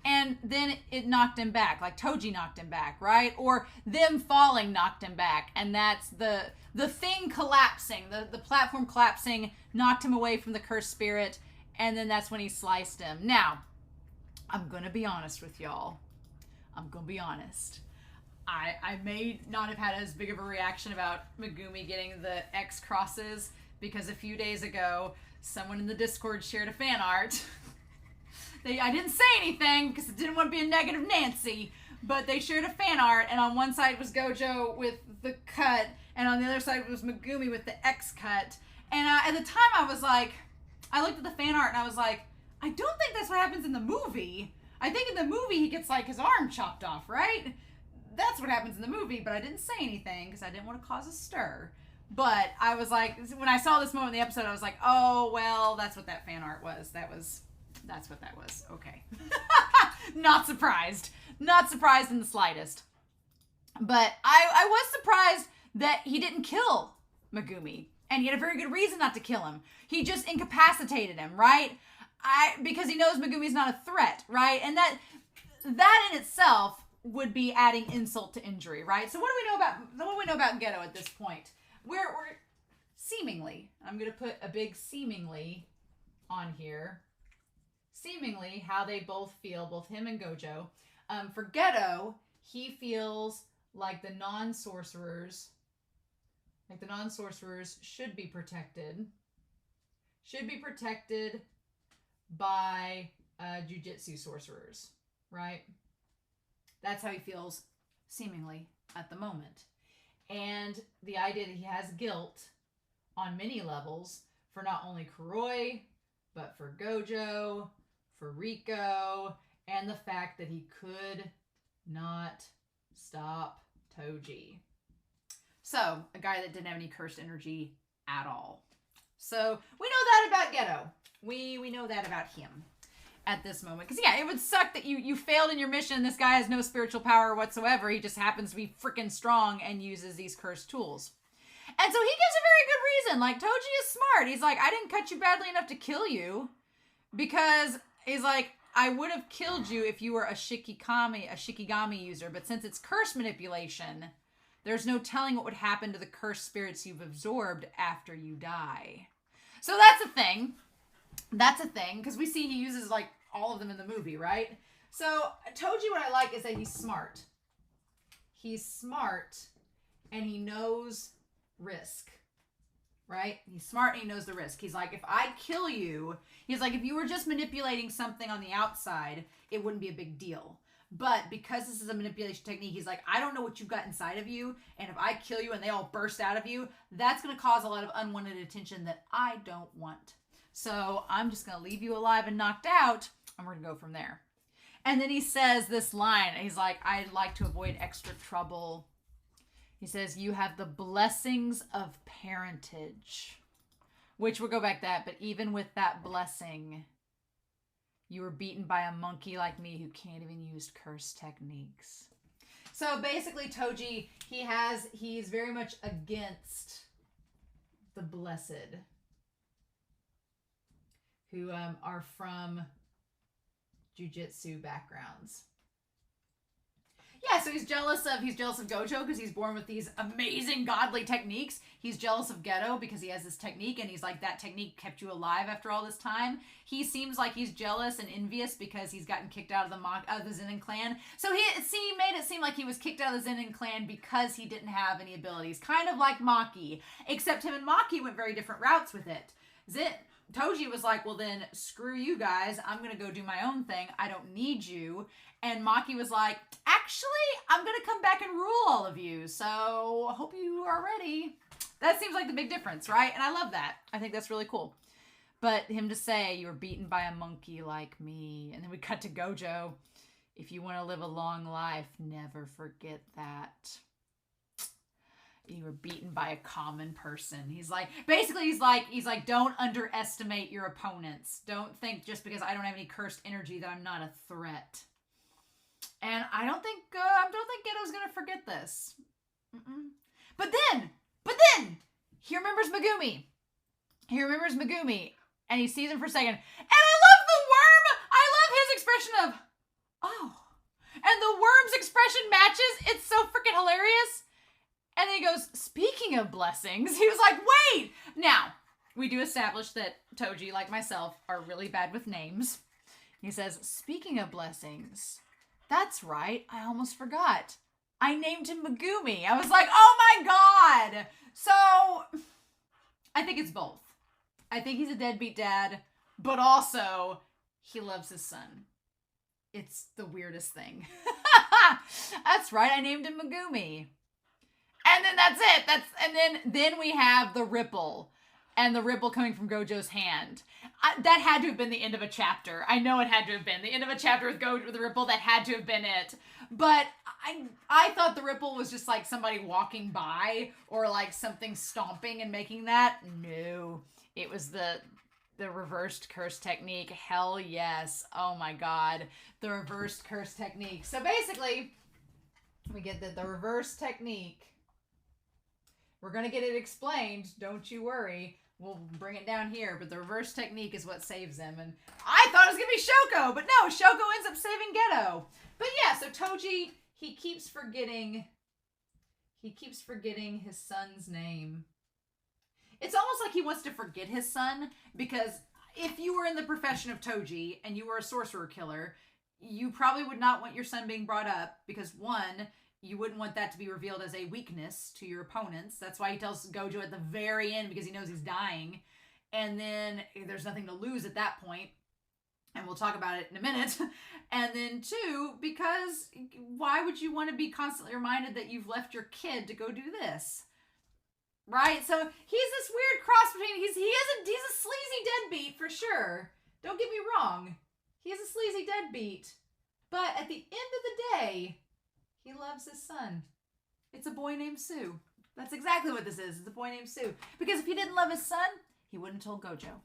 and then it knocked him back. Like Toji knocked him back, right? Or them falling knocked him back. And that's the thing collapsing, the platform collapsing, knocked him away from the cursed spirit. And then that's when he sliced him. Now, I'm going to be honest with y'all. I'm going to be honest. I may not have had as big of a reaction about Megumi getting the X crosses because a few days ago, someone in the Discord shared a fan art. I didn't say anything because I didn't want to be a negative Nancy, but they shared a fan art, and on one side was Gojo with the cut, and on the other side was Megumi with the X cut. And at the time, I looked at the fan art, and I was like, I don't think that's what happens in the movie. I think in the movie, he gets, like, his arm chopped off, right? That's what happens in the movie, but I didn't say anything because I didn't want to cause a stir. But I was like, when I saw this moment in the episode, I was like, oh, well, that's what that fan art was. That's what that was. Okay. Not surprised. Not surprised in the slightest. But I was surprised that he didn't kill Megumi. And he had a very good reason not to kill him. He just incapacitated him, right? Because he knows Megumi's not a threat, right? And that in itself would be adding insult to injury, right? So what do we know about Ghetto at this point? We're seemingly, I'm going to put a big seemingly on here. Seemingly how they both feel, both him and Gojo. For Ghetto, he feels like the non-sorcerers should be protected. Should be protected by Jujutsu sorcerers, right? That's how he feels, seemingly, at the moment. And the idea that he has guilt on many levels for not only Kuroi, but for Gojo, for Riko, and the fact that he could not stop Toji. So, a guy that didn't have any cursed energy at all. So, we know that about Ghetto. We know that about him at this moment. Because, yeah, it would suck that you failed in your mission. This guy has no spiritual power whatsoever. He just happens to be freaking strong and uses these cursed tools. And so he gives a very good reason. Like, Toji is smart. He's like, I didn't cut you badly enough to kill you. Because, he's like, I would have killed you if you were a Shikigami user. But since it's curse manipulation, there's no telling what would happen to the cursed spirits you've absorbed after you die. So that's a thing. That's a thing. Because we see he uses, like, all of them in the movie, right? So, Toji, what I like is that he's smart. He's smart, and he knows risk, right? He's smart, and he knows the risk. He's like, if I kill you, he's like, if you were just manipulating something on the outside, it wouldn't be a big deal. But because this is a manipulation technique, he's like, I don't know what you've got inside of you, and if I kill you and they all burst out of you, that's going to cause a lot of unwanted attention that I don't want. So I'm just going to leave you alive and knocked out, and we're going to go from there. And then he says this line. He's like, I'd like to avoid extra trouble. He says, you have the blessings of parentage. Which we'll go back to that, but even with that blessing, you were beaten by a monkey like me who can't even use curse techniques. So basically, Toji, he's very much against the blessed, who are from Jujutsu backgrounds. Yeah, so he's jealous of Gojo because he's born with these amazing godly techniques. He's jealous of Ghetto because he has this technique, and he's like, that technique kept you alive after all this time. He seems like he's jealous and envious because he's gotten kicked out of the Zenin clan. So he made it seem like he was kicked out of the Zenin clan because he didn't have any abilities. Kind of like Maki, except him and Maki went very different routes with it. Toji was like, well then, screw you guys. I'm going to go do my own thing. I don't need you. And Maki was like, actually, I'm going to come back and rule all of you. So I hope you are ready. That seems like the big difference, right? And I love that. I think that's really cool. But him to say, you were beaten by a monkey like me. And then we cut to Gojo. If you want to live a long life, never forget that. You were beaten by a common person. He's like, don't underestimate your opponents. Don't think just because I don't have any cursed energy that I'm not a threat. And I don't think Ghetto's gonna forget this. But then, he remembers Megumi. And he sees him for a second. And I love the worm! I love his expression of, oh. And the worm's expression matches. It's so freaking hilarious. And then he goes, speaking of blessings, he was like, wait! Now, we do establish that Toji, like myself, are really bad with names. He says, speaking of blessings, that's right, I almost forgot. I named him Megumi. I was like, oh my god! So, I think it's both. I think he's a deadbeat dad, but also, he loves his son. It's the weirdest thing. That's right, I named him Megumi. And then that's it. And then we have the ripple. And the ripple coming from Gojo's hand. That had to have been the end of a chapter. I know it had to have been. The end of a chapter with Gojo with the ripple, that had to have been it. But I thought the ripple was just like somebody walking by. Or like something stomping and making that. No. It was the reversed curse technique. Hell yes. Oh my god. The reversed curse technique. So basically, we get that the reverse technique We're going to get it explained. Don't you worry. We'll bring it down here. But the reverse technique is what saves him. And I thought it was going to be Shoko. But no, Shoko ends up saving Ghetto. But yeah, so Toji, he keeps forgetting his son's name. It's almost like he wants to forget his son, because if you were in the profession of Toji and you were a sorcerer killer, you probably would not want your son being brought up, because one, you wouldn't want that to be revealed as a weakness to your opponents. That's why he tells Gojo at the very end, because he knows he's dying. And then there's nothing to lose at that point. And we'll talk about it in a minute. And then two, because why would you want to be constantly reminded that you've left your kid to go do this? Right? So he's this weird cross between, he's a sleazy deadbeat for sure. Don't get me wrong. He's a sleazy deadbeat. But at the end of the day, he loves his son. It's a boy named Sue. That's exactly what this is. It's a boy named Sue. Because if he didn't love his son, he wouldn't have told Gojo.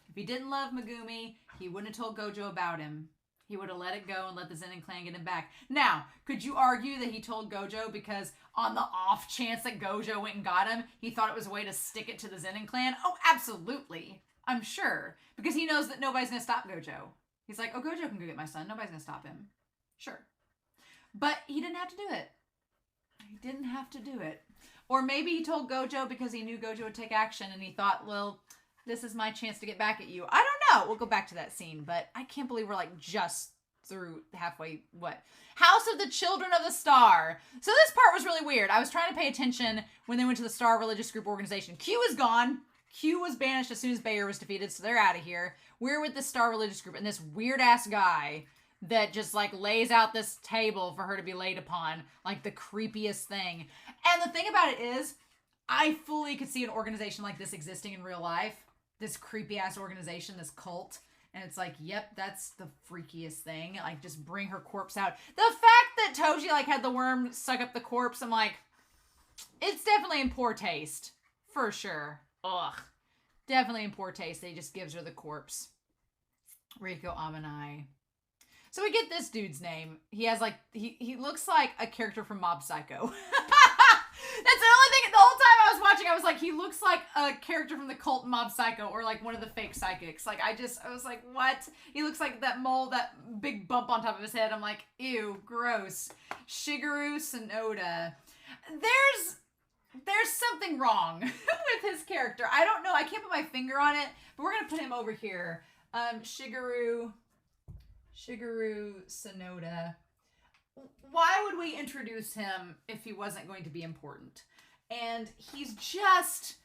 If he didn't love Megumi, he wouldn't have told Gojo about him. He would have let it go and let the Zenin clan get him back. Now, could you argue that he told Gojo because on the off chance that Gojo went and got him, he thought it was a way to stick it to the Zenin clan? Oh, absolutely. I'm sure. Because he knows that nobody's going to stop Gojo. He's like, oh, Gojo can go get my son. Nobody's going to stop him. Sure. But he didn't have to do it. He didn't have to do it. Or maybe he told Gojo because he knew Gojo would take action and he thought, well, this is my chance to get back at you. I don't know. We'll go back to that scene, but I can't believe we're like just through halfway, House of the Children of the Star. So this part was really weird. I was trying to pay attention when they went to the Star Religious Group Organization. Q is gone. Q was banished as soon as Bayer was defeated, so they're out of here. We're with the Star Religious Group and this weird-ass guy that just like lays out this table for her to be laid upon, like the creepiest thing. And the thing about it is, I fully could see an organization like this existing in real life. This creepy ass organization, this cult. And it's like, yep, that's the freakiest thing. Like, just bring her corpse out. The fact that Toji like had the worm suck up the corpse, I'm like, it's definitely in poor taste. For sure. Ugh. Definitely in poor taste. They just gives her the corpse. Riko Amanai. So we get this dude's name. He has like, he looks like a character from Mob Psycho. That's the only thing, the whole time I was watching, I was like, he looks like a character from the cult Mob Psycho, or like one of the fake psychics. Like, I was like, what? He looks like that mole, that big bump on top of his head. I'm like, ew, gross. Shigeru Sonoda. There's something wrong with his character. I don't know. I can't put my finger on it, but we're going to put him over here. Shigeru Sonoda. Why would we introduce him if he wasn't going to be important? And he's just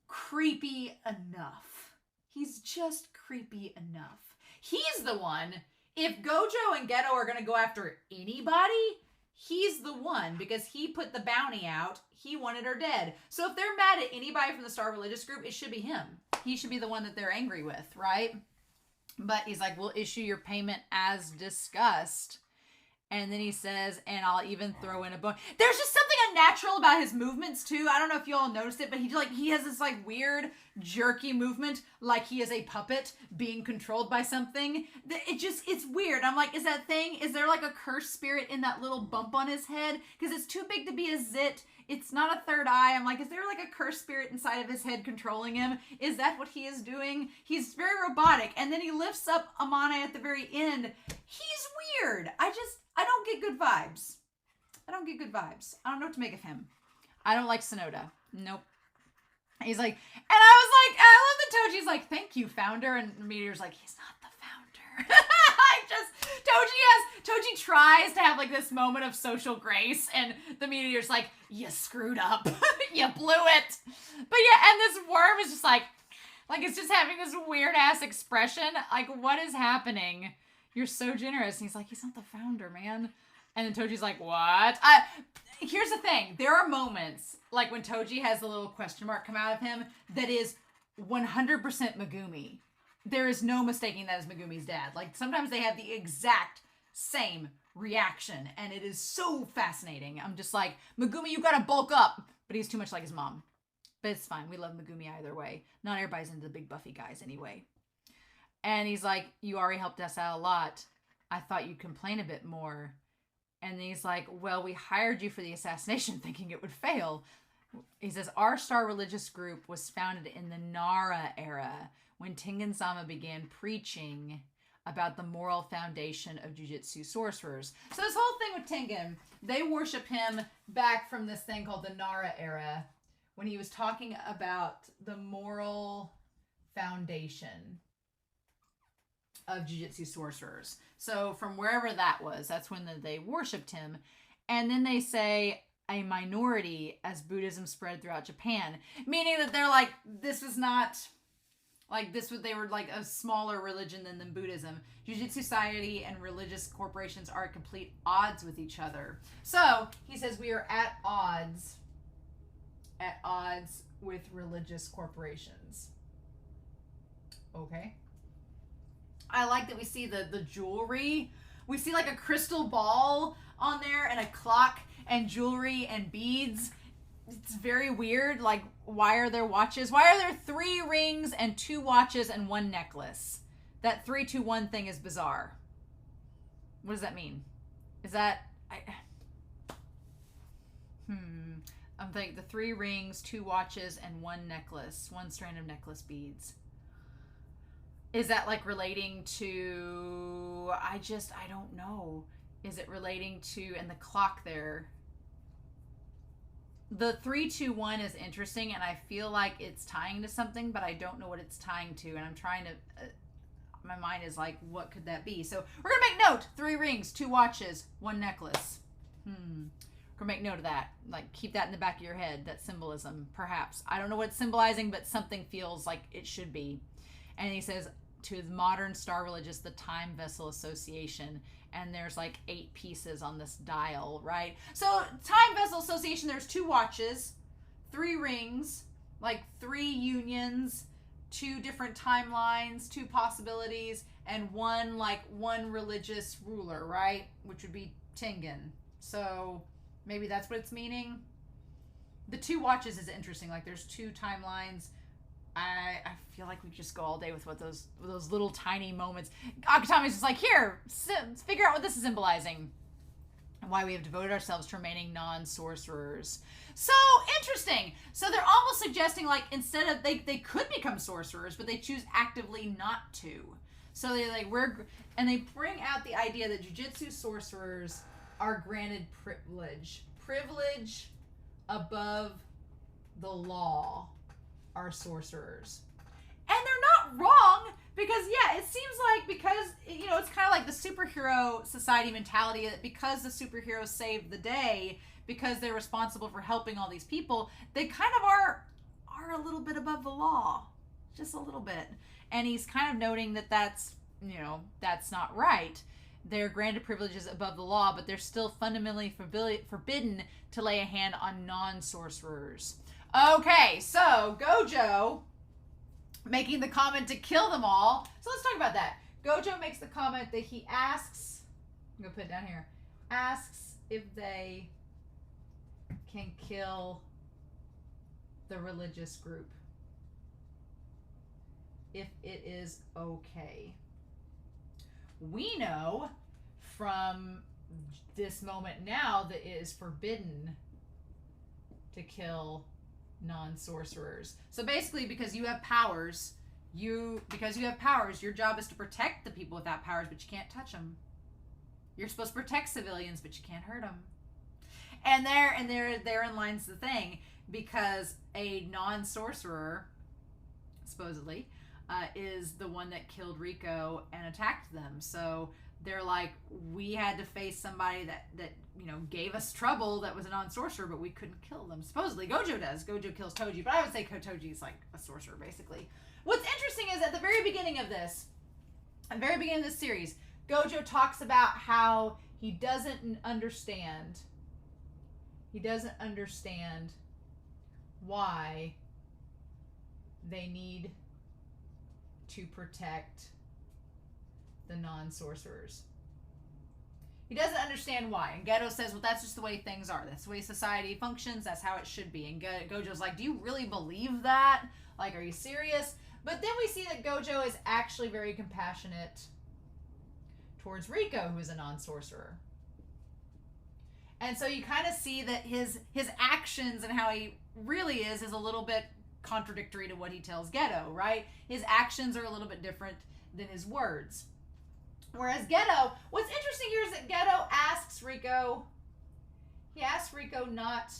creepy enough. He's just creepy enough. He's the one, if Gojo and Ghetto are going to go after anybody, he's the one, because he put the bounty out. He wanted her dead. So if they're mad at anybody from the Star Religious Group, it should be him. He should be the one that they're angry with, right? But he's like, we'll issue your payment as discussed. And then he says, and I'll even throw in a bone. There's just something unnatural about his movements too. I don't know if you all noticed it, but he has this like weird jerky movement, like he is a puppet being controlled by something. It's weird. I'm like, is there like a cursed spirit in that little bump on his head? Because it's too big to be a zit. It's not a third eye. I'm like, is there like a cursed spirit inside of his head controlling him? Is that what he is doing? He's very robotic. And then he lifts up Amane at the very end. He's weird. I don't get good vibes. I don't know what to make of him. I don't like Sonoda. Nope. He's like, and I was like, I love that Toji's like, thank you, founder. And Meteor's like, he's not the founder. Toji tries to have like this moment of social grace, and the Meteor's like, you screwed up. You blew it. But yeah, and this worm is just like it's just having this weird ass expression. Like, what is happening? You're so generous. And he's like, he's not the founder, man. And then Toji's like, what? Here's the thing. There are moments, like when Toji has the little question mark come out of him, that is 100% Megumi. There is no mistaking that as Megumi's dad. Like, sometimes they have the exact same reaction, and it is so fascinating. I'm just like, Megumi, you gotta bulk up. But he's too much like his mom. But it's fine. We love Megumi either way. Not everybody's into the big buffy guys anyway. And he's like, you already helped us out a lot. I thought you'd complain a bit more. And then he's like, well, we hired you for the assassination thinking it would fail. He says, our star religious group was founded in the Nara era when Tengen-sama began preaching about the moral foundation of Jujutsu sorcerers. So this whole thing with Tengen, they worship him back from this thing called the Nara era, when he was talking about the moral foundation of Jujutsu sorcerers. So from wherever that was, that's when they worshipped him. And then they say a minority as Buddhism spread throughout Japan, meaning that they're like, this is not like this. They were like a smaller religion than Buddhism. Jujutsu society and religious corporations are at complete odds with each other. So he says we are at odds with religious corporations. Okay. I like that we see the jewelry. We see like a crystal ball on there and a clock and jewelry and beads. It's very weird. Like, why are there watches? Why are there 3 rings and 2 watches and 1 necklace? That 3-2-1 thing is bizarre. What does that mean? Is that... I'm thinking the 3 rings, 2 watches, and 1 necklace. 1 strand of necklace beads. Is that like relating to... I don't know. Is it relating to... And the clock there... The 3-2-1 is interesting, and I feel like it's tying to something, but I don't know what it's tying to, and I'm trying to... my mind is like, what could that be? So we're going to make note. 3 rings, 2 watches, 1 necklace. We're going to make note of that. Like, keep that in the back of your head, that symbolism, perhaps. I don't know what it's symbolizing, but something feels like it should be. And he says, to the modern star religious, the Time Vessel Association, and there's like 8 pieces on this dial, right? So Time Vessel Association, there's 2 watches, 3 rings, like 3 unions, 2 different timelines, 2 possibilities, and one religious ruler, right? Which would be Tengen. So maybe that's what it's meaning. The 2 watches is interesting. Like there's 2 timelines. I feel like we just go all day with what those little tiny moments. Akutami's just like, here, figure out what this is symbolizing. And why we have devoted ourselves to remaining non-sorcerers. So interesting. So they're almost suggesting like instead of they could become sorcerers, but they choose actively not to. So they they bring out the idea that Jujutsu sorcerers are granted privilege above the law. Are sorcerers. And they're not wrong, because yeah, it seems like, because it's kind of like the superhero society mentality, that because the superheroes saved the day, because they're responsible for helping all these people, they kind of are a little bit above the law, just a little bit. And he's kind of noting that that's not right. They're granted privileges above the law, but they're still fundamentally forbidden to lay a hand on non-sorcerers. Okay, so Gojo making the comment to kill them all. So let's talk about that. Gojo makes the comment that he asks, I'm going to put it down here, asks if they can kill the religious group. If it is okay. We know from this moment now that it is forbidden to kill non-sorcerers. So basically, because you have powers, your job is to protect the people without powers, but you can't touch them. You're supposed to protect civilians, but you can't hurt them. And therein lies the thing, because a non-sorcerer, supposedly, is the one that killed Rico and attacked them. So they're like, we had to face somebody that gave us trouble, that was a non-sorcerer, but we couldn't kill them. Supposedly, Gojo does. Gojo kills Toji, but I would say Toji is like a sorcerer, basically. What's interesting is at the very beginning of this series, Gojo talks about how he doesn't understand why they need to protect the non-sorcerers. He doesn't understand why. And Ghetto says, well, that's just the way things are. That's the way society functions. That's how it should be. And Gojo's like, do you really believe that? Like, are you serious? But then we see that Gojo is actually very compassionate towards Rico, who is a non-sorcerer. And so you kind of see that his actions and how he really is a little bit contradictory to what he tells Ghetto, right? His actions are a little bit different than his words. Whereas Ghetto, what's interesting here is that Ghetto asks Rico, he asks Rico not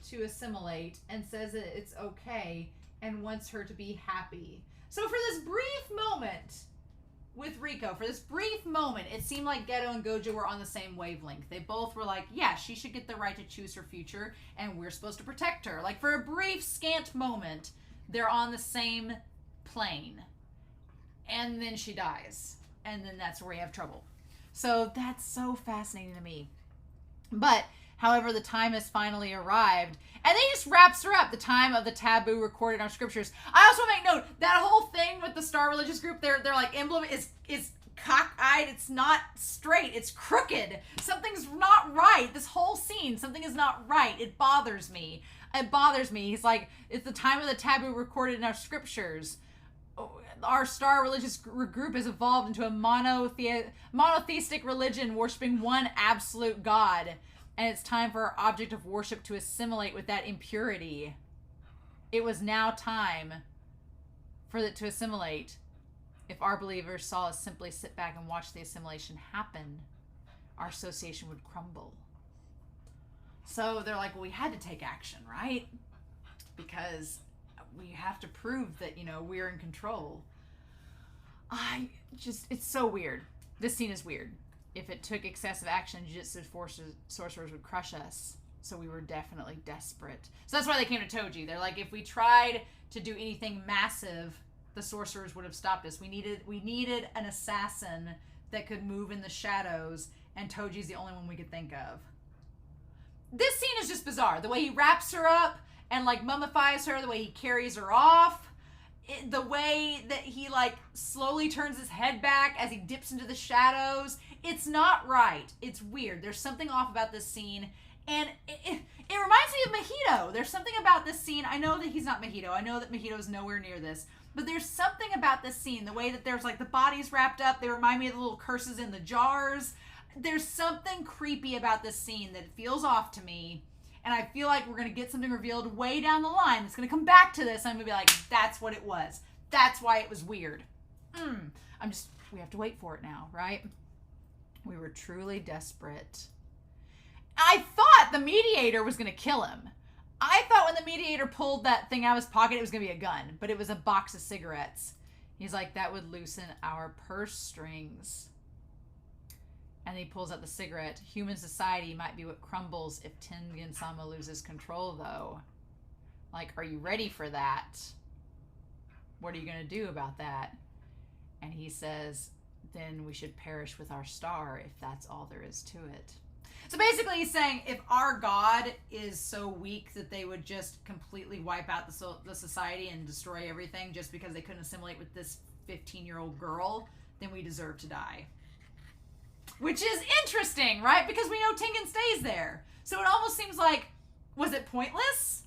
to assimilate and says that it's okay and wants her to be happy. So for this brief moment with Rico, for this brief moment, it seemed like Ghetto and Gojo were on the same wavelength. They both were like, yeah, she should get the right to choose her future, and we're supposed to protect her. Like, for a brief, scant moment, they're on the same plane. And then she dies. And then that's where we have trouble. So that's so fascinating to me. But, however, the time has finally arrived, and they just wraps her up, the time of the taboo recorded in our scriptures. I also make note, that whole thing with the Star Religious group, their like emblem is cockeyed. It's not straight. It's crooked. Something's not right. This whole scene, something is not right. It bothers me. It bothers me. He's like, it's the time of the taboo recorded in our scriptures. Our Star Religious group has evolved into a monotheistic religion worshiping one absolute God. And it's time for our object of worship to assimilate with that impurity. It was now time for it to assimilate. If our believers saw us simply sit back and watch the assimilation happen, our association would crumble. So they're like, well, we had to take action, right? Because we have to prove that, we're in control. It's so weird. This scene is weird. If it took excessive action, Jujutsu sorcerers would crush us. So we were definitely desperate. So that's why they came to Toji. They're like, if we tried to do anything massive, the sorcerers would have stopped us. We needed an assassin that could move in the shadows, and Toji's the only one we could think of. This scene is just bizarre. The way he wraps her up and like mummifies her, the way he carries her off, the way that he like slowly turns his head back as he dips into the shadows. It's not right. It's weird. There's something off about this scene. And it reminds me of Mojito. There's something about this scene. I know that he's not Mojito. I know that Mojito's nowhere near this. But there's something about this scene. The way that there's like the bodies wrapped up. They remind me of the little curses in the jars. There's something creepy about this scene that feels off to me. And I feel like we're going to get something revealed way down the line. It's going to come back to this. I'm going to be like, that's what it was. That's why it was weird. We have to wait for it now, right? We were truly desperate. I thought the mediator was going to kill him. I thought when the mediator pulled that thing out of his pocket, it was going to be a gun. But it was a box of cigarettes. He's like, that would loosen our purse strings. And he pulls out the cigarette. Human society might be what crumbles if Tengen-sama loses control, though. Like, are you ready for that? What are you going to do about that? And he says, then we should perish with our star if that's all there is to it. So basically he's saying if our God is so weak that they would just completely wipe out the society and destroy everything just because they couldn't assimilate with this 15-year-old girl, then we deserve to die. Which is interesting, right? Because we know Tengen stays there. So it almost seems like, was it pointless?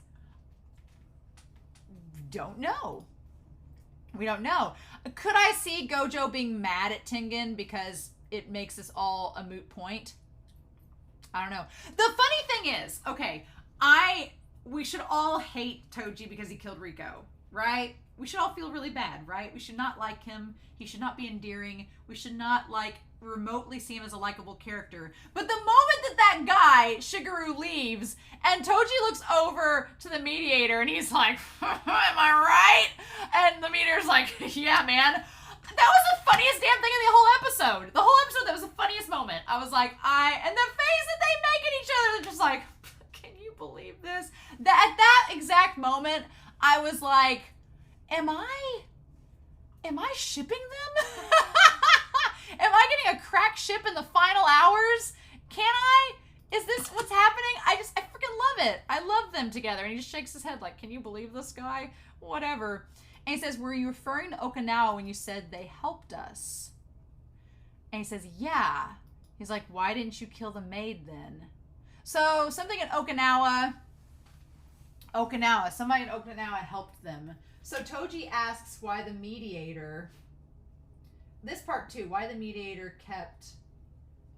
Don't know. We don't know. Could I see Gojo being mad at Tengen because it makes this all a moot point? I don't know. The funny thing is, okay, we should all hate Toji because he killed Rico, right? We should all feel really bad, right? We should not like him. He should not be endearing. We should not remotely see him as a likable character. But the moment that guy, Shigeru, leaves and Toji looks over to the mediator and he's like, am I right? And the mediator's like, yeah, man. That was the funniest damn thing in the whole episode. The whole episode, that was the funniest moment. I was like, and the face that they make at each other, they're just like, can you believe this? At that exact moment, I was like, am I shipping them? Am I getting a crack ship in the final hours? Can I? Is this what's happening? I freaking love it. I love them together. And he just shakes his head like, can you believe this guy? Whatever. And he says, were you referring to Okinawa when you said they helped us? And he says, yeah. He's like, why didn't you kill the maid then? So something in Okinawa, somebody in Okinawa helped them. So Toji asks why the mediator, this part too, why the mediator kept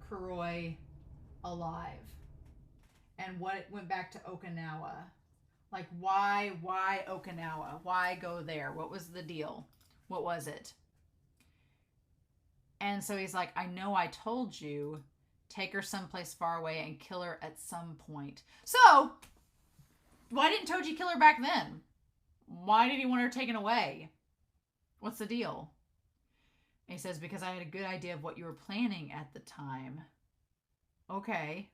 Kuroi alive and what it went back to Okinawa. Like, why Okinawa? Why go there? What was the deal? What was it? And so he's like, I know I told you. Take her someplace far away and kill her at some point. So, why didn't Toji kill her back then? Why did he want her taken away? What's the deal? And he says, because I had a good idea of what you were planning at the time. Okay.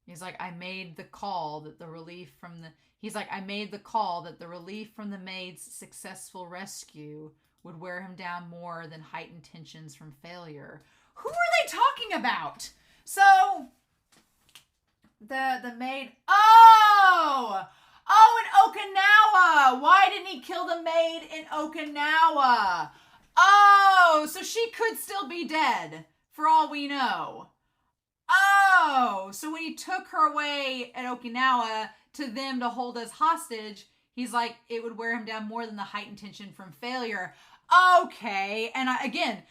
He's like, I made the call that the relief from the... He's like, I made the call that the relief from the maid's successful rescue would wear him down more than heightened tensions from failure. Who are they talking about? So, the maid... Oh, in Okinawa. Why didn't he kill the maid in Okinawa? Oh, so she could still be dead, for all we know. Oh, so when he took her away at Okinawa to them to hold as hostage, he's like, it would wear him down more than the heightened tension from failure. Okay, and again,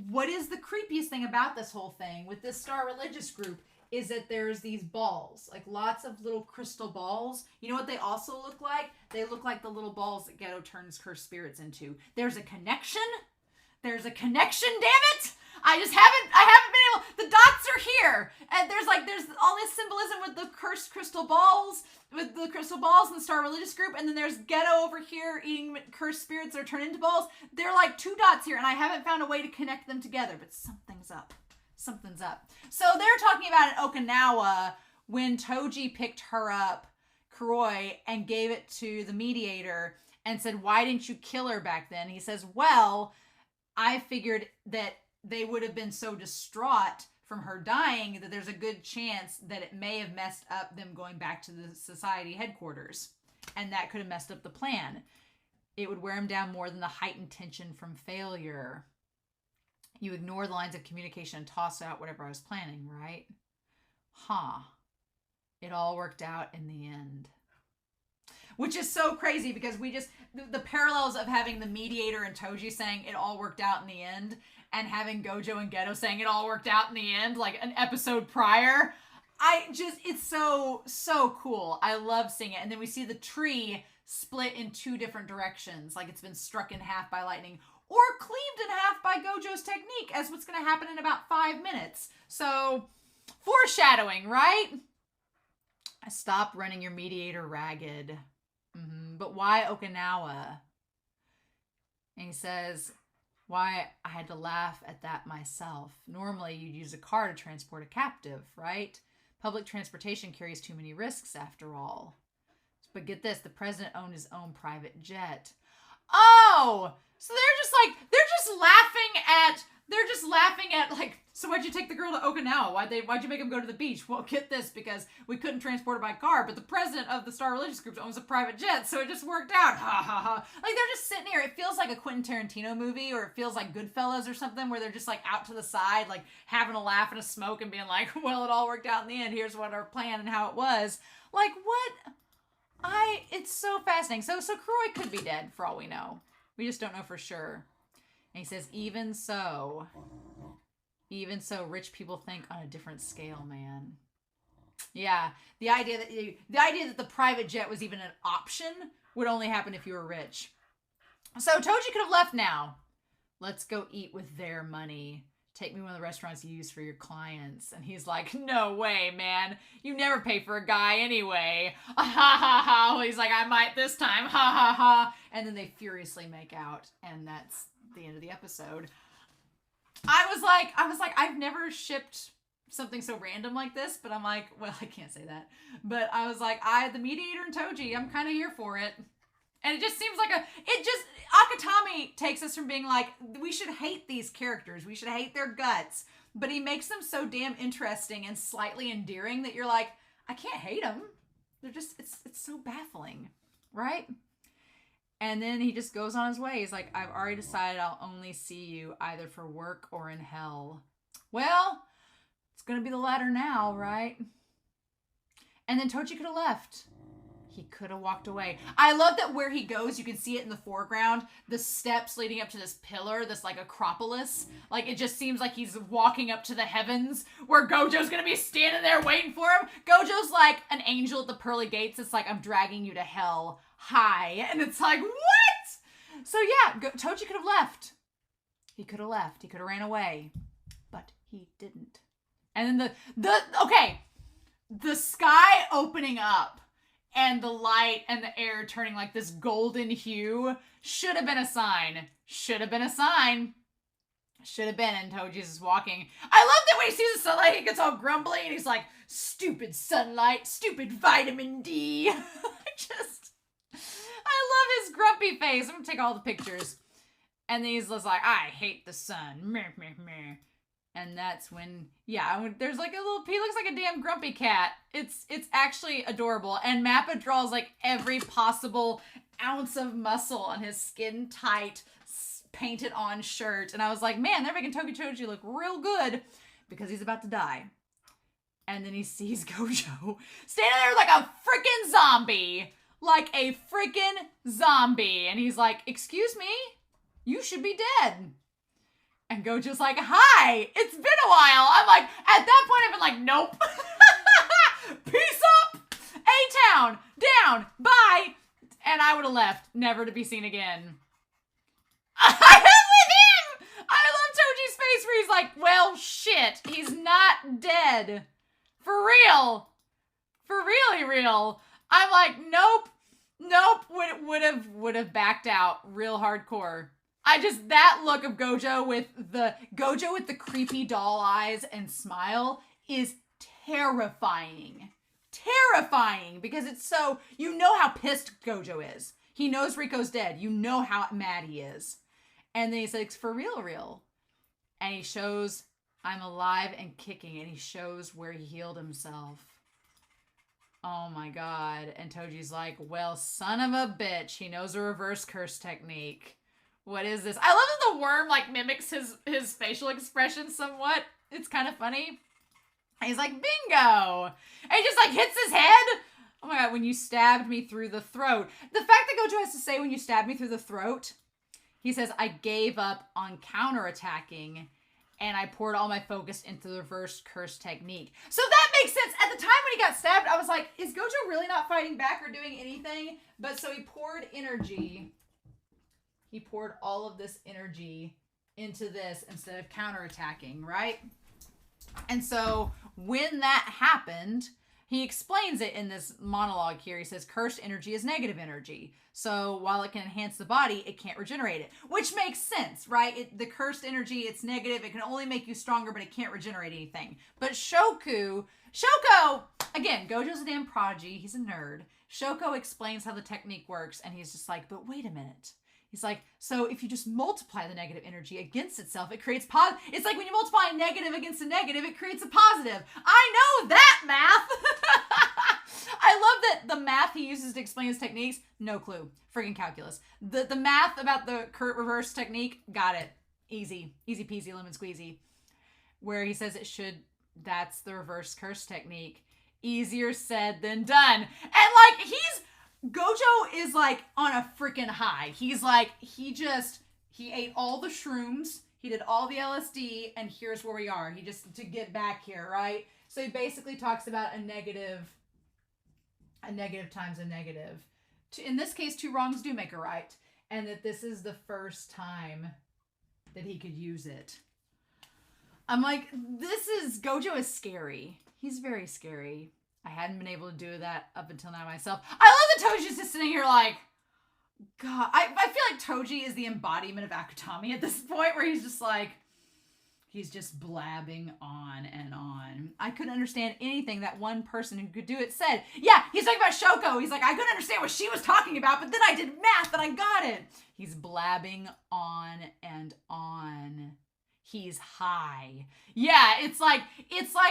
what is the creepiest thing about this whole thing with this Star Religious group is that there's these balls, like lots of little crystal balls. You know what they also look like? They look like the little balls that Ghetto turns cursed spirits into. There's a connection. There's a connection, damn it! I haven't been able, the dots are here. And there's all this symbolism with the cursed crystal balls, with the crystal balls in the Star Religious group. And then there's Ghetto over here eating cursed spirits that are turned into balls. They're like two dots here, and I haven't found a way to connect them together, but something's up. Something's up. So they're talking about in Okinawa when Toji picked her up, Kuroi, and gave it to the mediator and said, why didn't you kill her back then? He says, well, I figured that they would have been so distraught from her dying that there's a good chance that it may have messed up them going back to the society headquarters. And that could have messed up the plan. It would wear him down more than the heightened tension from failure. You ignore the lines of communication and toss out whatever I was planning, right? Huh. It all worked out in the end. Which is so crazy because the parallels of having the mediator and Toji saying it all worked out in the end and having Gojo and Ghetto saying it all worked out in the end, like an episode prior. It's so cool. I love seeing it. And then we see the tree split in two different directions, like it's been struck in half by lightning or cleaved in half by Gojo's technique, as what's going to happen in about 5 minutes. So, foreshadowing, right? Stop running your mediator ragged. But why Okinawa? And he says, why I had to laugh at that myself. Normally, you'd use a car to transport a captive, right? Public transportation carries too many risks, after all. But get this, the president owned his own private jet. Oh! So they're just laughing at like, so why'd you take the girl to Okinawa? Why'd you make him go to the beach? Well, get this, because we couldn't transport her by car, but the president of the Star Religious Group owns a private jet, so it just worked out. Ha ha ha. Like, they're just sitting here. It feels like a Quentin Tarantino movie, or it feels like Goodfellas or something, where they're just like out to the side, like having a laugh and a smoke and being like, well, it all worked out in the end. Here's what our plan and how it was. Like, what? It's so fascinating. So Kuroi could be dead for all we know. We just don't know for sure. And he says, even so, rich people think on a different scale, man. Yeah, the idea that the private jet was even an option would only happen if you were rich. So Toji could have left now. Let's go eat with their money. Take me to one of the restaurants you use for your clients. And he's like, no way, man. You never pay for a guy anyway. Ha ha ha. He's like, I might this time. Ha ha ha. And then they furiously make out. And that's the end of the episode. I was like, I've never shipped something so random like this. But I'm like, well, I can't say that. But I was like, the mediator and Toji, I'm kind of here for it. And it just seems like Akutami takes us from being like, we should hate these characters. We should hate their guts. But he makes them so damn interesting and slightly endearing that you're like, I can't hate them. They're just, it's so baffling, right? And then he just goes on his way. He's like, I've already decided I'll only see you either for work or in hell. Well, it's going to be the latter now, right? And then Toji could have left. He could have walked away. I love that where he goes, you can see it in the foreground, the steps leading up to this pillar, this like acropolis. Like it just seems like he's walking up to the heavens where Gojo's gonna be standing there waiting for him. Gojo's like an angel at the pearly gates. It's like, I'm dragging you to hell. Hi. And it's like, what? So yeah, Toji could have left. He could have left. He could have ran away. But he didn't. And then the sky opening up and the light and the air turning like this golden hue should have been a sign. Should have been a sign. Should have been. And Toji's just walking. I love that when he sees the sunlight, he gets all grumbly and he's like, stupid sunlight, stupid vitamin D. I love his grumpy face. I'm gonna take all the pictures. And then he's just like, I hate the sun. Meh, meh, meh. And that's when, yeah, there's like a little, he looks like a damn grumpy cat. It's actually adorable. And Mappa draws like every possible ounce of muscle on his skin tight, painted on shirt. And I was like, man, they're making Toji look real good because he's about to die. And then he sees Gojo standing there like a freaking zombie. Like a freaking zombie. And he's like, excuse me? You should be dead. And Gojo's like, hi, it's been a while. I'm like, at that point, I've been like, nope. Peace up. A-town, down, bye. And I would have left, never to be seen again. I'm with him. I love Toji's face where he's like, well, shit, he's not dead. For real. For really real. I'm like, nope. Would have backed out real hardcore. That look of Gojo with the creepy doll eyes and smile is terrifying. Terrifying because it's so, you know how pissed Gojo is. He knows Riko's dead. You know how mad he is. And then he's like, for real. And he shows, I'm alive and kicking. And he shows where he healed himself. Oh my god. And Toji's like, well, son of a bitch. He knows a reverse curse technique. What is this? I love that the worm like mimics his facial expression somewhat. It's kind of funny. And he's like, bingo! And he just like hits his head. Oh my god, when you stabbed me through the throat. The fact that Gojo has to say when you stabbed me through the throat, he says, I gave up on counterattacking and I poured all my focus into the reverse curse technique. So that makes sense. At the time when he got stabbed, I was like, is Gojo really not fighting back or doing anything? But so he poured energy. He poured all of this energy into this instead of counterattacking, right? And so when that happened, he explains it in this monologue here. He says, cursed energy is negative energy. So while it can enhance the body, it can't regenerate it. Which makes sense, right? The cursed energy, it's negative. It can only make you stronger, but it can't regenerate anything. But Shoko, again, Gojo's a damn prodigy. He's a nerd. Shoko explains how the technique works, and he's just like, but wait a minute. He's like, so if you just multiply the negative energy against itself, it creates positive. It's like when you multiply a negative against a negative, it creates a positive. I know that math. I love that the math he uses to explain his techniques, no clue. Friggin' calculus. The math about the reverse technique, got it. Easy. Easy peasy lemon squeezy. Where he says that's the reverse curse technique. Easier said than done. And like, Gojo is like on a freaking high. He's like, he ate all the shrooms, he did all the LSD, and here's where we are. He just, to get back here, right? So he basically talks about a negative times a negative. In this case, two wrongs do make a right. And that this is the first time that he could use it. I'm like, Gojo is scary. He's very scary. I hadn't been able to do that up until now myself. I love that Toji's just sitting here like, God, I feel like Toji is the embodiment of Akutami at this point, where he's just like, he's just blabbing on and on. I couldn't understand anything that one person who could do it said. Yeah, he's talking about Shoko. He's like, I couldn't understand what she was talking about, but then I did math and I got it. He's blabbing on and on. He's high. Yeah, it's like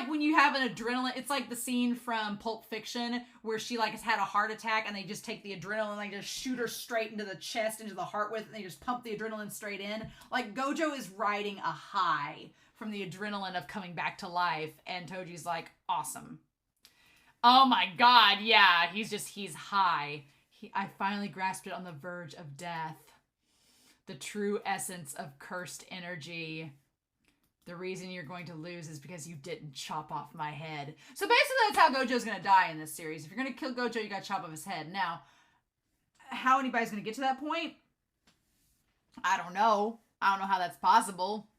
when you have an adrenaline, it's like the scene from Pulp Fiction where she like has had a heart attack and they just take the adrenaline and like just shoot her straight into the chest, into the heart with, and they just pump the adrenaline straight in. Like Gojo is riding a high from the adrenaline of coming back to life, and Toji's like, awesome. Oh my god, yeah. He's high. I finally grasped it on the verge of death. The true essence of cursed energy. The reason you're going to lose is because you didn't chop off my head. So basically that's how Gojo's going to die in this series. If you're going to kill Gojo, you got to chop off his head. Now, how anybody's going to get to that point? I don't know. I don't know how that's possible.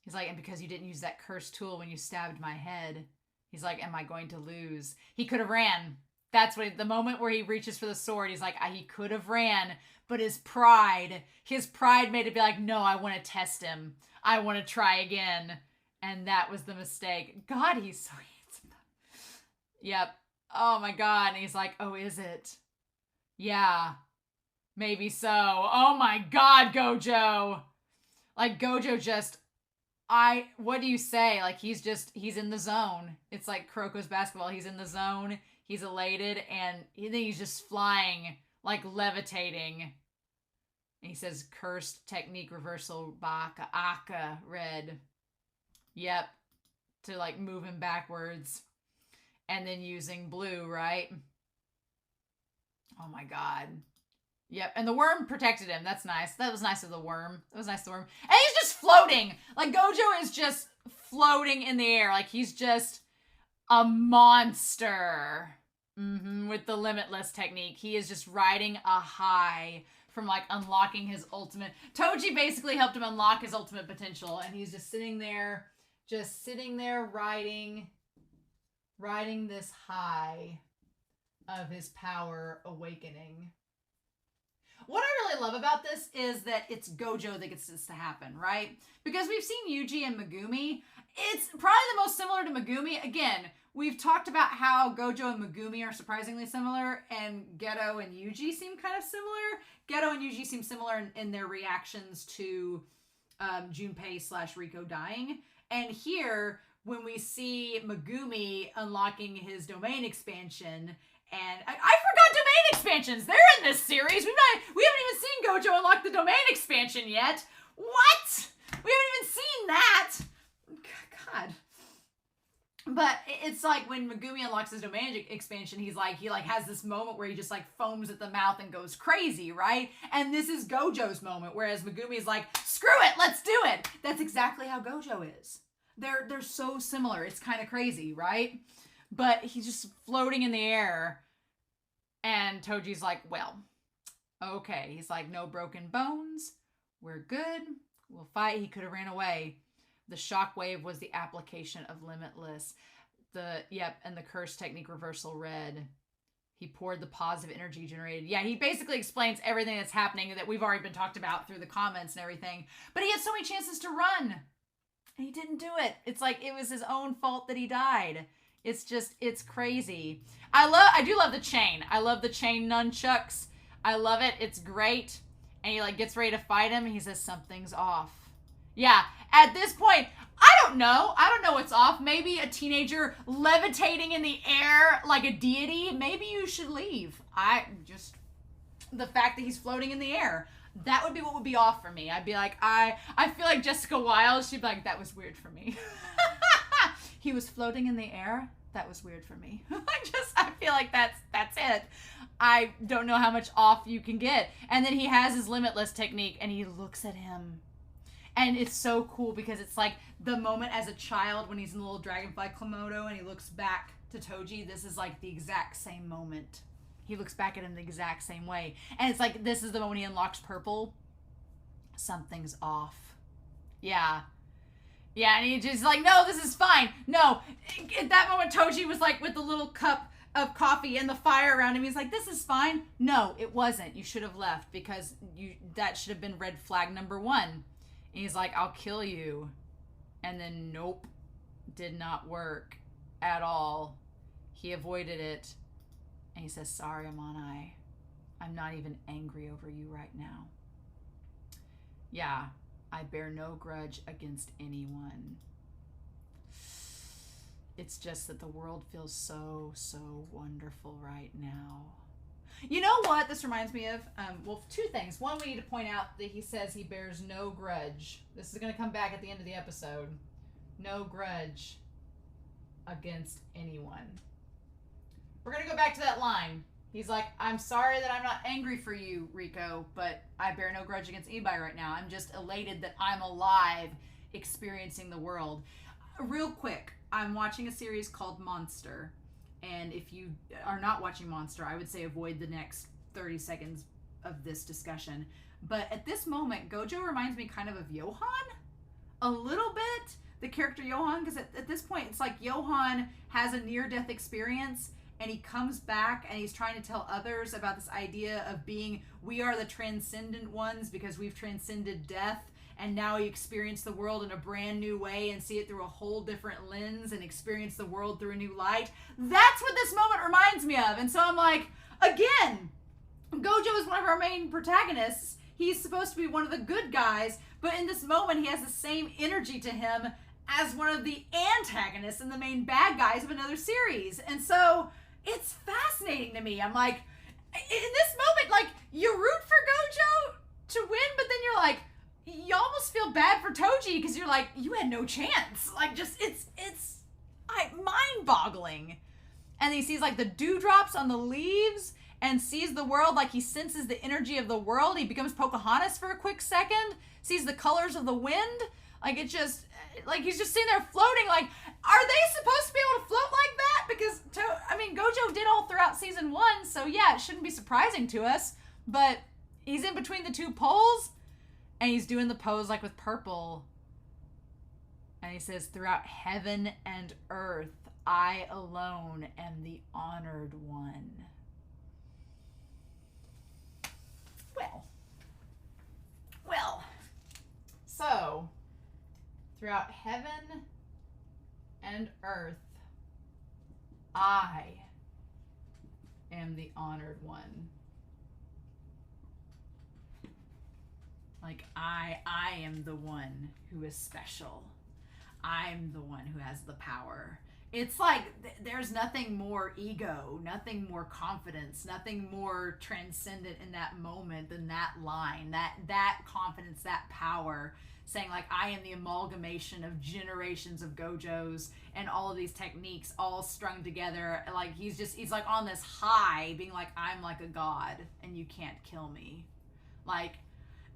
He's like, and because you didn't use that cursed tool when you stabbed my head. He's like, am I going to lose? He could have ran. That's what the moment where he reaches for the sword, he's like, he could have ran, but his pride made it be like, no, I want to test him. I want to try again. And that was the mistake. God, he's so handsome. Yep. Oh my God. And he's like, oh, is it? Yeah. Maybe so. Oh my God, Gojo. Like, Gojo just, what do you say? Like, he's in the zone. It's like Kuroko's basketball. He's in the zone. He's elated, and then he's just flying, like levitating. And he says, cursed technique reversal, baka, aka, red. Yep. To like move him backwards. And then using blue, right? Oh my God. Yep. And the worm protected him. That's nice. That was nice of the worm. That was nice of the worm. And he's just floating. Like, Gojo is just floating in the air. Like, he's just a monster. With the limitless technique. He is just riding a high from like unlocking his ultimate. Toji basically helped him unlock his ultimate potential, and he's just sitting there riding this high of his power awakening. What I really love about this is that it's Gojo that gets this to happen, right? Because we've seen Yuji and Megumi. It's probably the most similar to Megumi. Again, we've talked about how Gojo and Megumi are surprisingly similar, and Ghetto and Yuji seem kind of similar. Ghetto and Yuji seem similar in their reactions to Junpei/Riko dying. And here, when we see Megumi unlocking his domain expansion, and I forgot domain expansions. They're in this series. We haven't even seen Gojo unlock the domain expansion yet. What? We haven't even seen that. God. But it's like when Megumi unlocks his domain expansion, he has this moment where he just like foams at the mouth and goes crazy, right? And this is Gojo's moment, whereas Megumi is like, screw it, let's do it. That's exactly how Gojo is. They're so similar. It's kind of crazy, right? But he's just floating in the air. And Toji's like, well, okay. He's like, no broken bones. We're good. We'll fight. He could have ran away. The shockwave was the application of limitless. And the curse technique reversal red. He poured the positive energy generated. Yeah, he basically explains everything that's happening that we've already been talked about through the comments and everything. But he had so many chances to run. And he didn't do it. It's like it was his own fault that he died. It's crazy. I do love the chain. I love the chain nunchucks. I love it. It's great. And he like gets ready to fight him and he says something's off. Yeah, at this point, I don't know what's off. Maybe a teenager levitating in the air like a deity. Maybe you should leave. The fact that he's floating in the air. That would be what would be off for me. I'd be like, I feel like Jessica Wilde. She'd be like, that was weird for me. He was floating in the air. That was weird for me. I feel like that's it. I don't know how much off you can get. And then he has his limitless technique and he looks at him. And it's so cool because it's like the moment as a child when he's in the little dragonfly Komodo and he looks back to Toji. This is like the exact same moment. He looks back at him the exact same way. And it's like, this is the moment he unlocks purple. Something's off. Yeah. Yeah, and he's just like, no, this is fine. No. At that moment, Toji was like with the little cup of coffee and the fire around him. He's like, this is fine. No, it wasn't. You should have left because that should have been red flag number 1. And he's like, I'll kill you. And then, nope. Did not work at all. He avoided it. And he says, sorry, Amanai. I'm not even angry over you right now. Yeah, I bear no grudge against anyone. It's just that the world feels so, so wonderful right now. You know what this reminds me of? Well, 2 things. One, we need to point out that he says he bears no grudge. This is going to come back at the end of the episode. No grudge against anyone. We're gonna go back to that line. He's like, I'm sorry that I'm not angry for you, Rico, but I bear no grudge against anybody right now. I'm just elated that I'm alive, experiencing the world. Real quick, I'm watching a series called Monster, and if you are not watching Monster, I would say avoid the next 30 seconds of this discussion. But at this moment, Gojo reminds me kind of Johan a little bit, the character Johan, because at this point, it's like Johan has a near-death experience, and he comes back and he's trying to tell others about this idea of being, we are the transcendent ones because we've transcended death, and now you experience the world in a brand new way and see it through a whole different lens and experience the world through a new light. That's what this moment reminds me of. And so I'm like, again, Gojo is one of our main protagonists. He's supposed to be one of the good guys, but in this moment he has the same energy to him as one of the antagonists and the main bad guys of another series. And so it's fascinating to me. I'm like, in this moment, like, you root for Gojo to win, but then you're like, you almost feel bad for Toji because you're like, you had no chance. Like, just, it's mind-boggling. And he sees, like, the dewdrops on the leaves and sees the world, like, he senses the energy of the world. He becomes Pocahontas for a quick second, sees the colors of the wind. Like, it just, like, he's just sitting there floating. Like, are they supposed to be able to float like that? Because, Gojo did all throughout season 1, so yeah, it shouldn't be surprising to us. But he's in between the two poles, and he's doing the pose, like, with purple. And he says, throughout heaven and earth, I alone am the honored one. Well. So, throughout heaven and earth, I am the honored one. Like, I am the one who is special. I'm the one who has the power. It's like there's nothing more ego, nothing more confidence, nothing more transcendent in that moment than that line, that confidence, that power, saying like, I am the amalgamation of generations of Gojos and all of these techniques all strung together. Like, he's like on this high, being like, I'm like a god and you can't kill me. Like,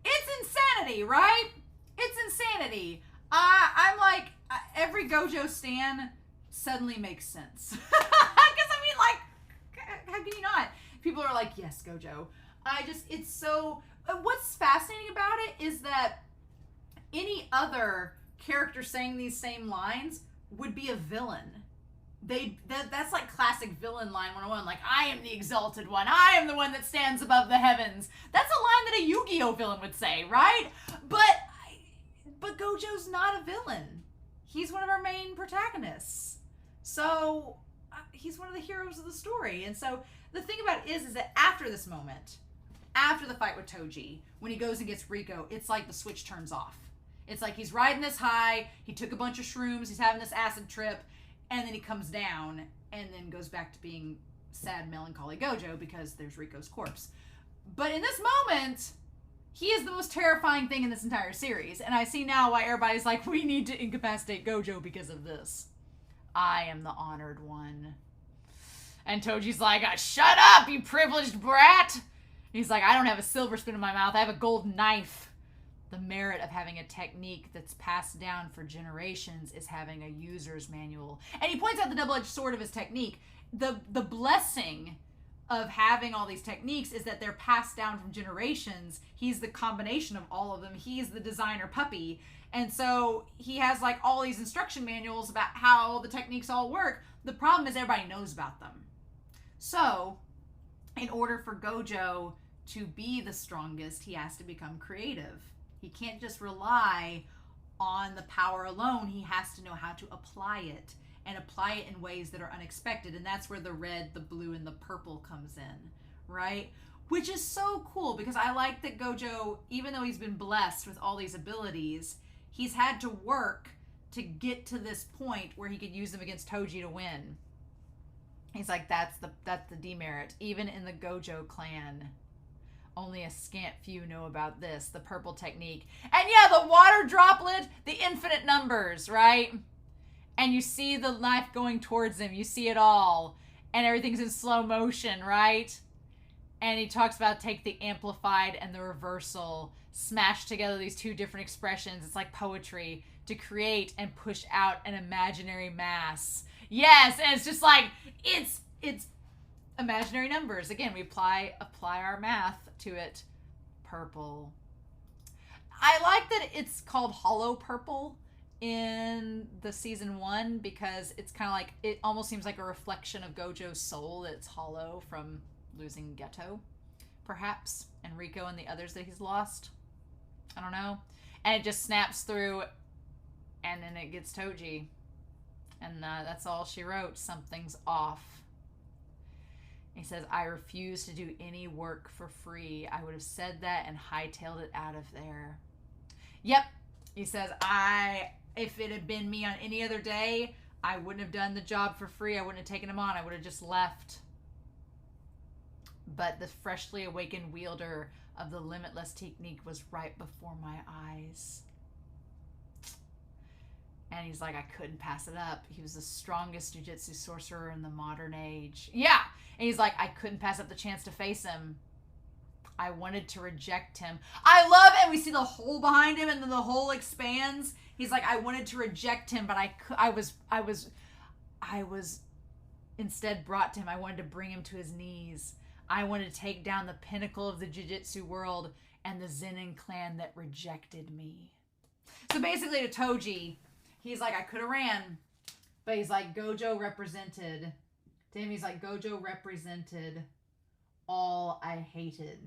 it's insanity, right? It's insanity. I'm like, every Gojo stan suddenly makes sense. Because how can you not? People are like, yes, Gojo. It's so, what's fascinating about it is that any other character saying these same lines would be a villain. That's like classic villain line 101. Like, I am the exalted one. I am the one that stands above the heavens. That's a line that a Yu-Gi-Oh villain would say, right? But Gojo's not a villain. He's one of our main protagonists. So he's one of the heroes of the story. And so the thing about it is that after this moment, after the fight with Toji, when he goes and gets Rico, it's like the switch turns off. It's like he's riding this high, he took a bunch of shrooms, he's having this acid trip, and then he comes down and then goes back to being sad, melancholy Gojo because there's Rico's corpse. But in this moment, he is the most terrifying thing in this entire series. And I see now why everybody's like, we need to incapacitate Gojo because of this. I am the honored one. And Toji's like, shut up, you privileged brat. He's like, I don't have a silver spoon in my mouth. I have a gold knife. The merit of having a technique that's passed down for generations is having a user's manual. And he points out the double-edged sword of his technique. The blessing of having all these techniques is that they're passed down from generations. He's the combination of all of them. He's the designer puppy. And so he has like all these instruction manuals about how the techniques all work. The problem is everybody knows about them. So in order for Gojo to be the strongest, he has to become creative. He can't just rely on the power alone. He has to know how to apply it, and apply it in ways that are unexpected. And that's where the red, the blue, and the purple comes in, right? Which is so cool, because I like that Gojo, even though he's been blessed with all these abilities, he's had to work to get to this point where he could use them against Toji to win. He's like, that's the demerit. Even in the Gojo clan, only a scant few know about this, the purple technique. And yeah, the water droplet, the infinite numbers, right? And you see the knife going towards him. You see it all. and everything's in slow motion, right? And he talks about take the amplified and the reversal, smash together these two different expressions. It's like poetry to create and push out an imaginary mass. Yes, and it's just like it's imaginary numbers. Again, we apply our math to it. Purple. I like that it's called hollow purple in the season 1 because it's kind of like, it almost seems like a reflection of Gojo's soul that's hollow from losing Ghetto, perhaps, and Rico and the others that he's lost. I don't know. And it just snaps through, and then it gets Toji. And that's all she wrote. Something's off. He says, I refuse to do any work for free. I would have said that and hightailed it out of there. Yep. He says, if it had been me on any other day, I wouldn't have done the job for free. I wouldn't have taken him on. I would have just left. But the freshly awakened wielder of the limitless technique was right before my eyes. And he's like, I couldn't pass it up. He was the strongest jujutsu sorcerer in the modern age. Yeah. And he's like, I couldn't pass up the chance to face him. I wanted to reject him. I love, and we see the hole behind him, and then the hole expands. He's like, I wanted to reject him, but I was instead brought to him. I wanted to bring him to his knees. I wanted to take down the pinnacle of the jujutsu world and the Zenin clan that rejected me. So basically to Toji, he's like, I could have ran, but he's like, Gojo represented. To him, he's like, Gojo represented all I hated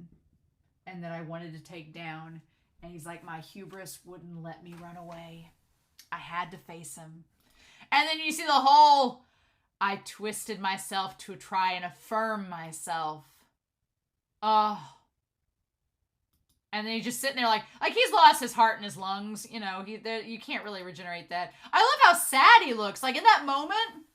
and that I wanted to take down. And he's like, my hubris wouldn't let me run away. I had to face him. And then you see the whole, I twisted myself to try and affirm myself. Oh. And then he's just sitting there like he's lost his heart and his lungs. You know, you can't really regenerate that. I love how sad he looks. Like in that moment,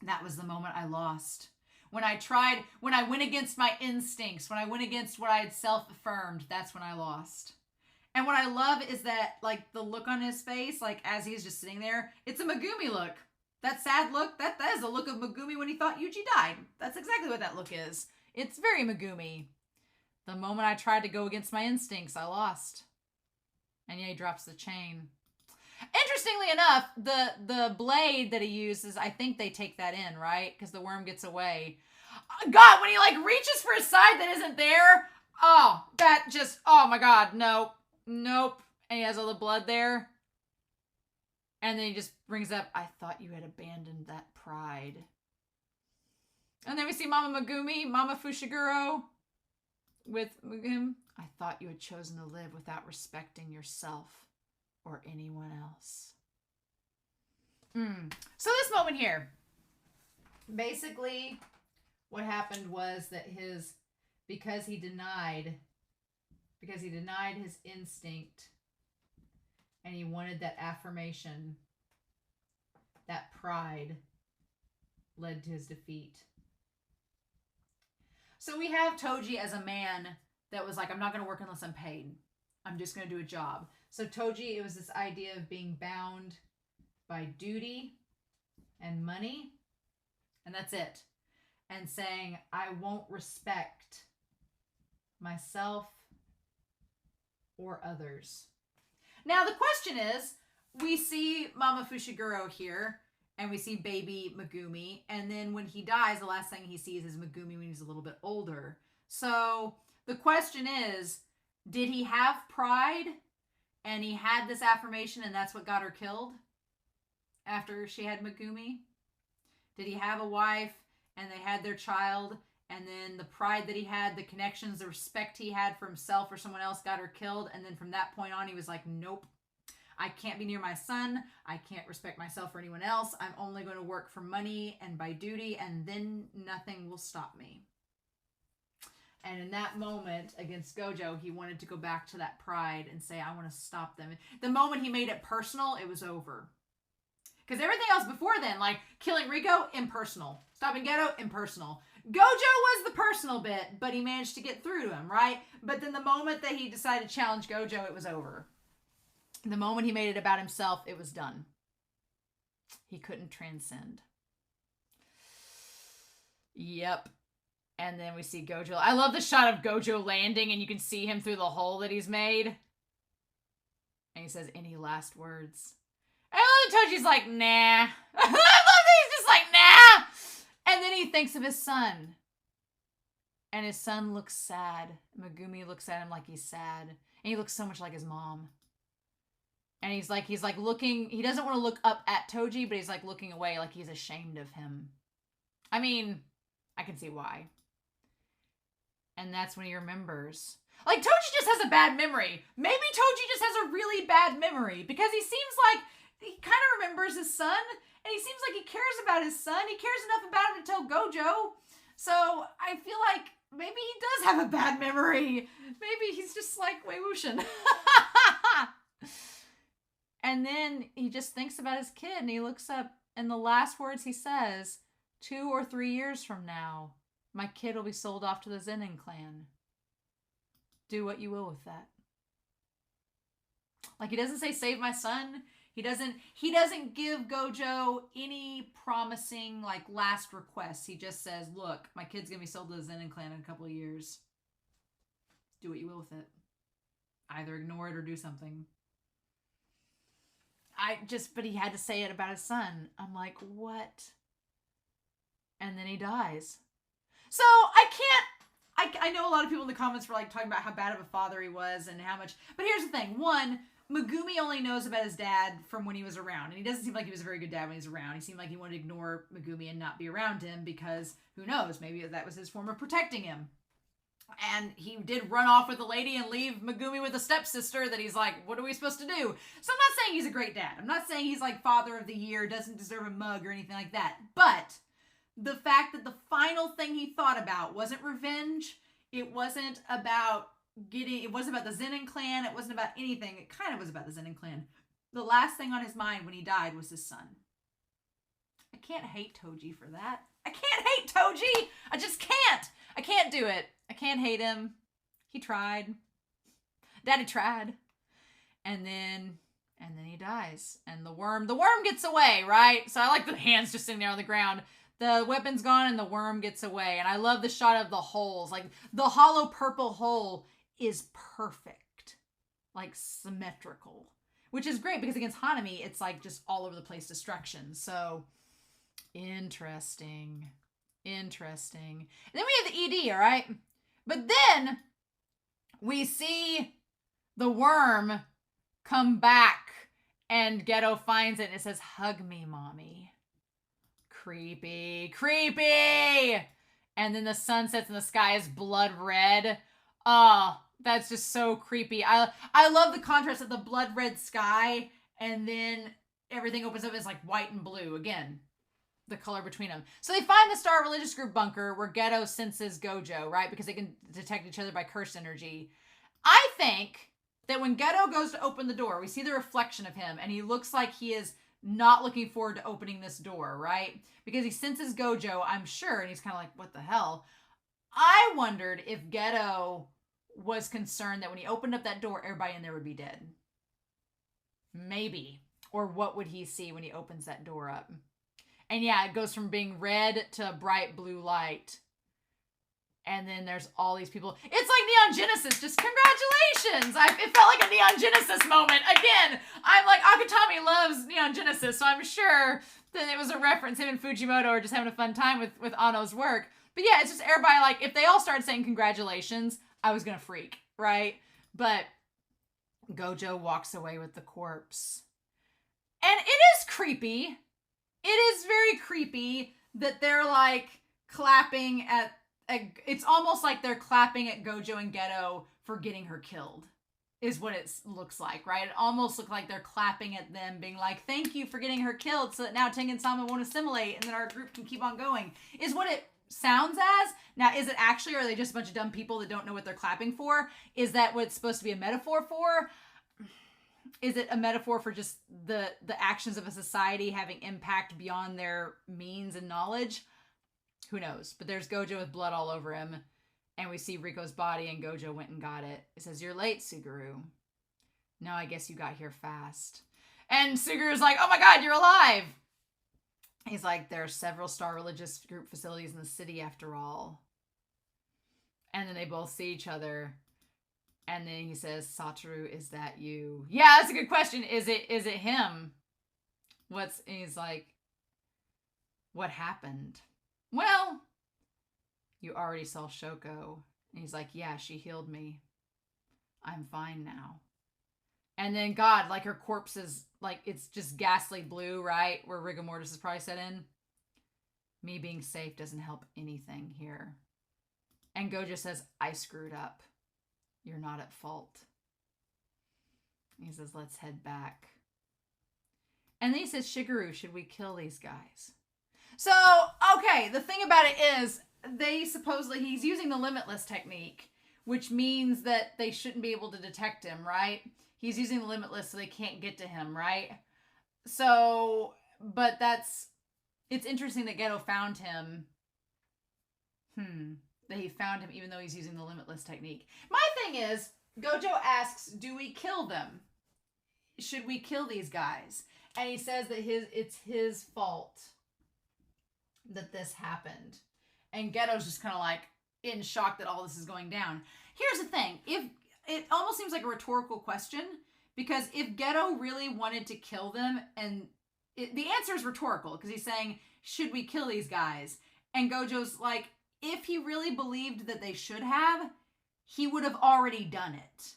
that was the moment I lost. When I went against my instincts, when I went against what I had self-affirmed, that's when I lost. And what I love is that, like, the look on his face, like, as he's just sitting there, it's a Megumi look. That sad look, that is a look of Megumi when he thought Yuji died. That's exactly what that look is. It's very Megumi. The moment I tried to go against my instincts, I lost. And yeah, he drops the chain. Interestingly enough, the blade that he uses, I think they take that in, right? Because the worm gets away. God, when he like reaches for a side that isn't there, oh, that just, oh my God, nope. And he has all the blood there. And then he just brings up, I thought you had abandoned that pride. And then we see Mama Megumi, Mama Fushiguro with him. I thought you had chosen to live without respecting yourself or anyone else. So this moment here, basically what happened was that because he denied his instinct and he wanted that affirmation, that pride led to his defeat. So we have Toji as a man that was like, I'm not going to work unless I'm paid. I'm just going to do a job. So Toji, it was this idea of being bound by duty and money, and that's it. And saying, I won't respect myself or others. Now the question is, we see Mama Fushiguro here, and we see baby Megumi, and then when he dies, the last thing he sees is Megumi when he's a little bit older. So the question is, did he have pride and he had this affirmation and that's what got her killed after she had Megumi? Did he have a wife and they had their child, and then the pride that he had, the connections, the respect he had for himself or someone else got her killed, and then from that point on he was like, nope, I can't be near my son, I can't respect myself or anyone else, I'm only going to work for money and by duty, and then nothing will stop me. And in that moment against Gojo, he wanted to go back to that pride and say, I want to stop them. The moment he made it personal, it was over. Because everything else before then, like killing Rico, impersonal. Stopping Ghetto, impersonal. Gojo was the personal bit, but he managed to get through to him, right? But then the moment that he decided to challenge Gojo, it was over. The moment he made it about himself, it was done. He couldn't transcend. Yep. And then we see Gojo. I love the shot of Gojo landing and you can see him through the hole that he's made. And he says, any last words? I love that Toji's like, nah. I love that he's just like, nah. And then he thinks of his son. And his son looks sad. Megumi looks at him like he's sad. And he looks so much like his mom. And he's like looking, he doesn't want to look up at Toji, but he's like looking away like he's ashamed of him. I mean, I can see why. And that's when he remembers. Like, Toji just has a bad memory. Maybe Toji just has a really bad memory because he seems like he kind of remembers his son and he seems like he cares about his son. He cares enough about him to tell Gojo. So I feel like maybe he does have a bad memory. Maybe he's just like Wei Wuxian. And then he just thinks about his kid and he looks up and the last words he says, 2 or 3 years from now, my kid will be sold off to the Zenin clan. Do what you will with that. Like, he doesn't say save my son. He doesn't give Gojo any promising like last requests. He just says, look, my kid's gonna be sold to the Zenin clan in a couple of years. Do what you will with it. Either ignore it or do something. But he had to say it about his son. I'm like, what? And then he dies. So I know a lot of people in the comments were like talking about how bad of a father he was and how much, but here's the thing. One, Megumi only knows about his dad from when he was around, and he doesn't seem like he was a very good dad when he was around. He seemed like he wanted to ignore Megumi and not be around him because, who knows, maybe that was his form of protecting him. And he did run off with a lady and leave Megumi with a stepsister that he's like, what are we supposed to do? So I'm not saying he's a great dad. I'm not saying he's like father of the year, doesn't deserve a mug or anything like that. But the fact that the final thing he thought about wasn't revenge, it wasn't about the Zenin clan, it wasn't about anything. It kind of was about the Zenin clan. The last thing on his mind when he died was his son. I can't hate Toji for that. I can't hate Toji! I just can't! I can't do it. I can't hate him. He tried. Daddy tried. And then he dies. And the worm gets away, right? So I like the hands just sitting there on the ground. The weapon's gone and the worm gets away. And I love the shot of the holes. Like, the hollow purple hole is perfect. Like, symmetrical. Which is great because against Hanami, it's like just all over the place destruction. So, interesting. And then we have the ED, all right? But then we see the worm come back and Ghetto finds it and it says, hug me, mommy. Creepy. And then the sun sets and the sky is blood red. Oh, that's just so creepy. I love the contrast of the blood red sky and then everything opens up as like white and blue. Again, the color between them. So they find the Star Religious Group bunker where Ghetto senses Gojo, right? Because they can detect each other by curse energy. I think that when Ghetto goes to open the door, we see the reflection of him and he looks like he is not looking forward to opening this door, right? Because he senses Gojo, I'm sure, and he's kind of like, what the hell? I wondered if Ghetto was concerned that when he opened up that door, everybody in there would be dead. Maybe. Or what would he see when he opens that door up? And yeah, it goes from being red to a bright blue light. And then there's all these people. It's like Neon Genesis. Just congratulations. It felt like a Neon Genesis moment. Again, I'm like, Akutami loves Neon Genesis, so I'm sure that it was a reference. Him and Fujimoto are just having a fun time with Ano's work. But yeah, it's just everybody like, if they all started saying congratulations, I was going to freak, right? But Gojo walks away with the corpse. And it is creepy. It is very creepy that they're like clapping at it's almost like they're clapping at Gojo and Ghetto for getting her killed, is what it looks like, right? It almost looks like they're clapping at them, being like, thank you for getting her killed so that now Tengen-sama won't assimilate and then our group can keep on going, is what it sounds as. Now, is it actually, or are they just a bunch of dumb people that don't know what they're clapping for? Is that what it's supposed to be a metaphor for? Is it a metaphor for just the actions of a society having impact beyond their means and knowledge? Who knows? But there's Gojo with blood all over him. And we see Riko's body and Gojo went and got it. It says, you're late, Suguru. No, I guess you got here fast. And Suguru's like, oh my god, you're alive. He's like, there are several star religious group facilities in the city after all. And then they both see each other. And then he says, Satoru, is that you? Yeah, that's a good question. Is it him? And he's like, what happened? Well, you already saw Shoko. And he's like, yeah, she healed me. I'm fine now. And then God, like her corpse is like, it's just ghastly blue, right? Where rigor mortis is probably set in. Me being safe doesn't help anything here. And Gojo says, I screwed up. You're not at fault. He says, let's head back. And then he says, Shigeru, should we kill these guys? So, okay, the thing about it is, he's using the limitless technique, which means that they shouldn't be able to detect him, right? He's using the limitless so they can't get to him, right? So, but it's interesting that Ghetto found him. That he found him even though he's using the limitless technique. My thing is, Gojo asks, do we kill them? Should we kill these guys? And he says that it's his fault that this happened. And Ghetto's just kind of like in shock that all this is going down. Here's the thing. It almost seems like a rhetorical question, because if Ghetto really wanted to kill them, and the answer is rhetorical, because he's saying, should we kill these guys? And Gojo's like, if he really believed that they should have, he would have already done it.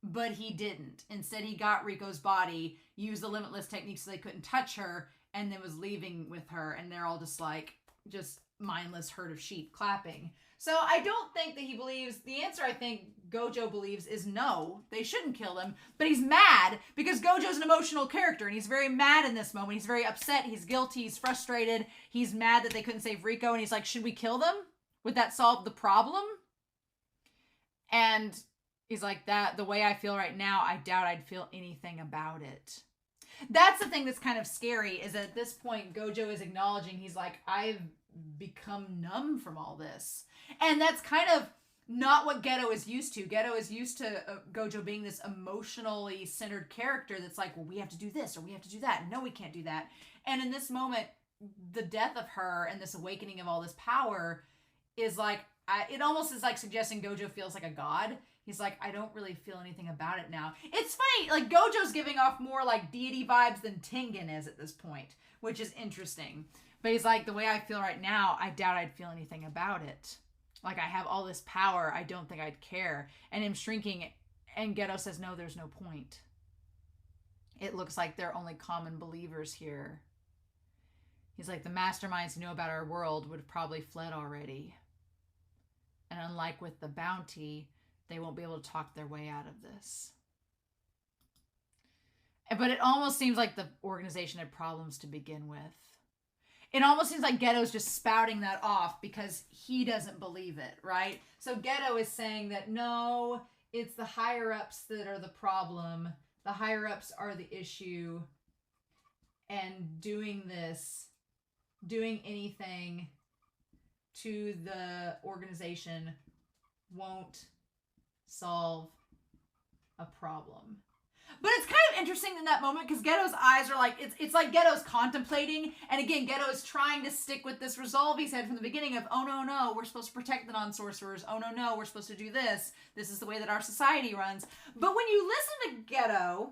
But he didn't. Instead, he got Riko's body, used the limitless technique so they couldn't touch her, and then was leaving with her, and they're all just like, just mindless herd of sheep clapping. So I don't think that he believes, the answer I think Gojo believes is no, they shouldn't kill them, but he's mad because Gojo's an emotional character, and he's very mad in this moment. He's very upset, he's guilty, he's frustrated, he's mad that they couldn't save Riko, and he's like, should we kill them? Would that solve the problem? And he's like, the way I feel right now, I doubt I'd feel anything about it. That's the thing that's kind of scary, is that at this point, Gojo is acknowledging, he's like, I've become numb from all this. And that's kind of not what Ghetto is used to. Ghetto is used to Gojo being this emotionally centered character that's like, well, we have to do this, or we have to do that. And no, we can't do that. And in this moment, the death of her and this awakening of all this power is like, it almost is like suggesting Gojo feels like a god. He's like, I don't really feel anything about it now. It's funny, like Gojo's giving off more like deity vibes than Tengen is at this point, which is interesting. But he's like, the way I feel right now, I doubt I'd feel anything about it. Like, I have all this power, I don't think I'd care. And him shrinking, and Ghetto says, no, there's no point. It looks like they're only common believers here. He's like, the masterminds who know about our world would have probably fled already. And unlike with the bounty, they won't be able to talk their way out of this. But it almost seems like the organization had problems to begin with. It almost seems like Ghetto's just spouting that off because he doesn't believe it, right? So Ghetto is saying that, no, it's the higher-ups that are the problem. The higher-ups are the issue. And doing anything to the organization won't solve a problem. But it's kind of interesting in that moment because Ghetto's eyes are like, it's like Ghetto's contemplating. And again, Ghetto is trying to stick with this resolve he's had from the beginning of, oh no, we're supposed to protect the non-sorcerers. Oh no, we're supposed to do this. This is the way that our society runs. But when you listen to Ghetto,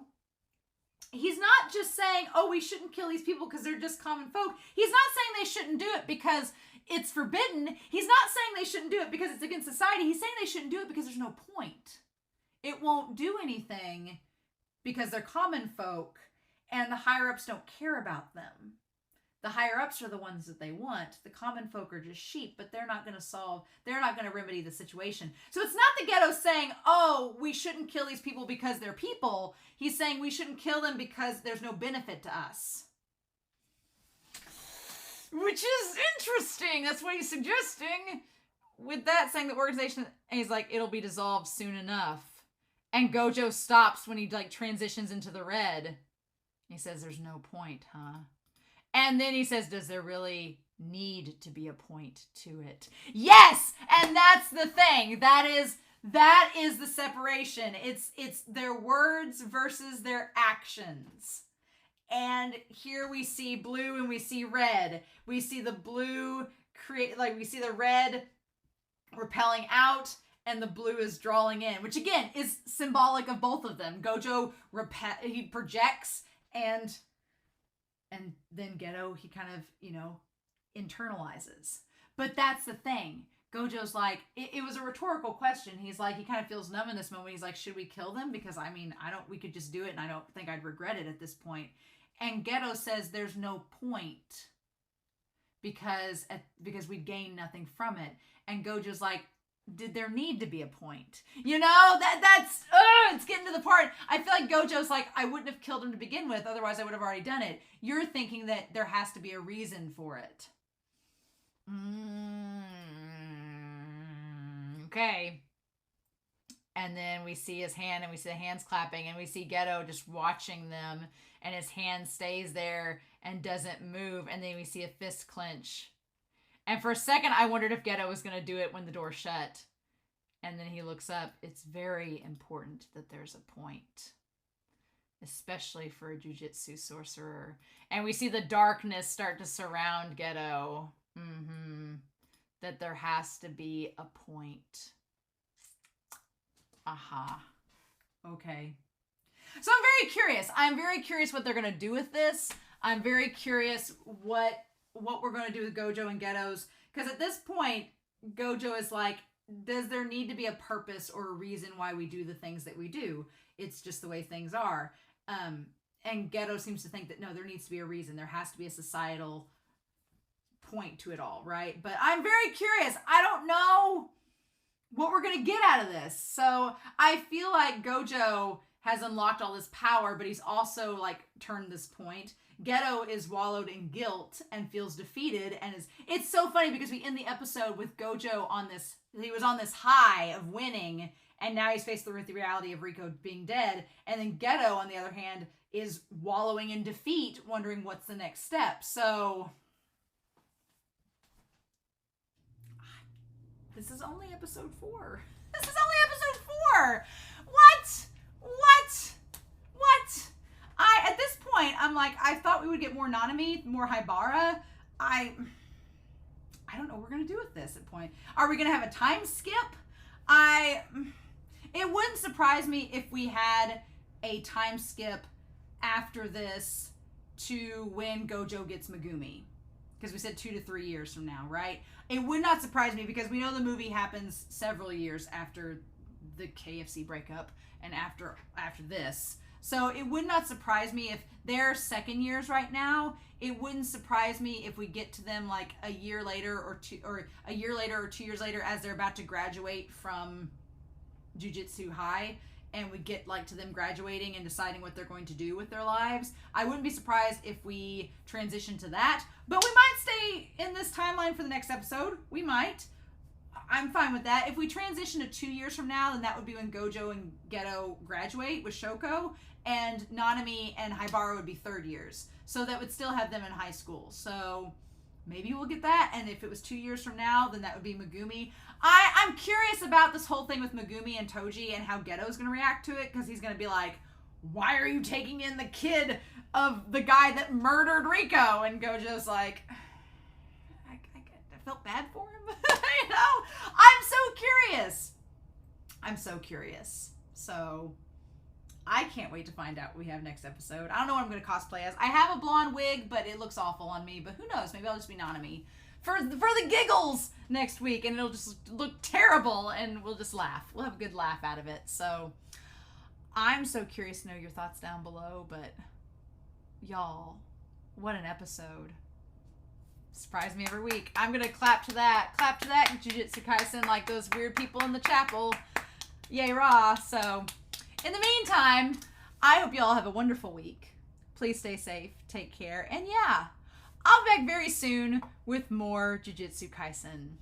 he's not just saying, oh, we shouldn't kill these people because they're just common folk. He's not saying they shouldn't do it because it's forbidden. He's not saying they shouldn't do it because it's against society. He's saying they shouldn't do it because there's no point. It won't do anything because they're common folk and the higher-ups don't care about them. The higher-ups are the ones that they want. The common folk are just sheep, but they're not going to remedy the situation. So it's not the Ghetto saying, oh, we shouldn't kill these people because they're people. He's saying we shouldn't kill them because there's no benefit to us. Which is interesting. That's what he's suggesting. With that, saying the organization, and he's like, it'll be dissolved soon enough. And Gojo stops when he like transitions into the red. He says, there's no point, huh? And then he says, does there really need to be a point to it? Yes! And that's the thing. That is the separation. It's their words versus their actions. And here we see blue and we see red. We see the blue we see the red repelling out and the blue is drawing in, which again is symbolic of both of them. Gojo he projects and then Ghetto, he kind of, internalizes. But that's the thing. Gojo's like, it was a rhetorical question. He's like, he kind of feels numb in this moment. He's like, should we kill them? Because we could just do it and I don't think I'd regret it at this point. And Ghetto says there's no point because we'd gain nothing from it. And Gojo's like, did there need to be a point? That's it's getting to the part. I feel like Gojo's like, I wouldn't have killed him to begin with, otherwise I would have already done it. You're thinking that there has to be a reason for it. Okay. And then we see his hand and we see the hands clapping and we see Ghetto just watching them and his hand stays there and doesn't move. And then we see a fist clench. And for a second, I wondered if Ghetto was going to do it when the door shut. And then he looks up. It's very important that there's a point, especially for a jujutsu sorcerer. And we see the darkness start to surround Ghetto. That there has to be a point. Aha. Okay. So I'm very curious. I'm very curious what they're going to do with this. I'm very curious what we're going to do with Gojo and Ghetto's. Because at this point, Gojo is like, does there need to be a purpose or a reason why we do the things that we do? It's just the way things are. And Ghetto seems to think that, no, there needs to be a reason. There has to be a societal point to it all, right? But I'm very curious. I don't know what we're going to get out of this. So I feel like Gojo has unlocked all this power, but he's also like turned this point. Ghetto is wallowed in guilt and feels defeated and it's so funny because we end the episode with Gojo he was on this high of winning and now he's faced with the reality of Rico being dead. And then Ghetto, on the other hand, is wallowing in defeat, wondering what's the next step. So this is only episode 4. This is only episode 4. What? At this point, I'm like, I thought we would get more Nanami, more Haibara. I don't know what we're going to do with this at point. Are we going to have a time skip? It wouldn't surprise me if we had a time skip after this to when Gojo gets Megumi. Because we said 2 to 3 years from now, right? It would not surprise me because we know the movie happens several years after the KFC breakup and after this. So it would not surprise me if they're second years right now. It wouldn't surprise me if we get to them like a year later or 2 years later as they're about to graduate from Jujutsu High and we get like to them graduating and deciding what they're going to do with their lives. I wouldn't be surprised if we transition to that, but we might stay in this timeline for the next episode. We might. I'm fine with that. If we transition to 2 years from now, then that would be when Gojo and Ghetto graduate with Shoko, and Nanami and Haibara would be third years. So that would still have them in high school. So maybe we'll get that. And if it was 2 years from now, then that would be Megumi. I'm curious about this whole thing with Megumi and Toji and how Ghetto's going to react to it, because he's going to be like, why are you taking in the kid of the guy that murdered Rico? And Gojo's like, I felt bad for him. I'm so curious. So I can't wait to find out what we have next episode. I don't know what I'm going to cosplay as. I have a blonde wig, but it looks awful on me. But who knows? Maybe I'll just be Nanami for the giggles next week, and it'll just look terrible, and we'll just laugh. We'll have a good laugh out of it. So I'm so curious to know your thoughts down below. But y'all, what an episode. Surprise me every week. I'm going to clap to that Jujutsu Kaisen like those weird people in the chapel. Yay, rah. So in the meantime, I hope you all have a wonderful week. Please stay safe, take care, and yeah, I'll be back very soon with more Jujutsu Kaisen.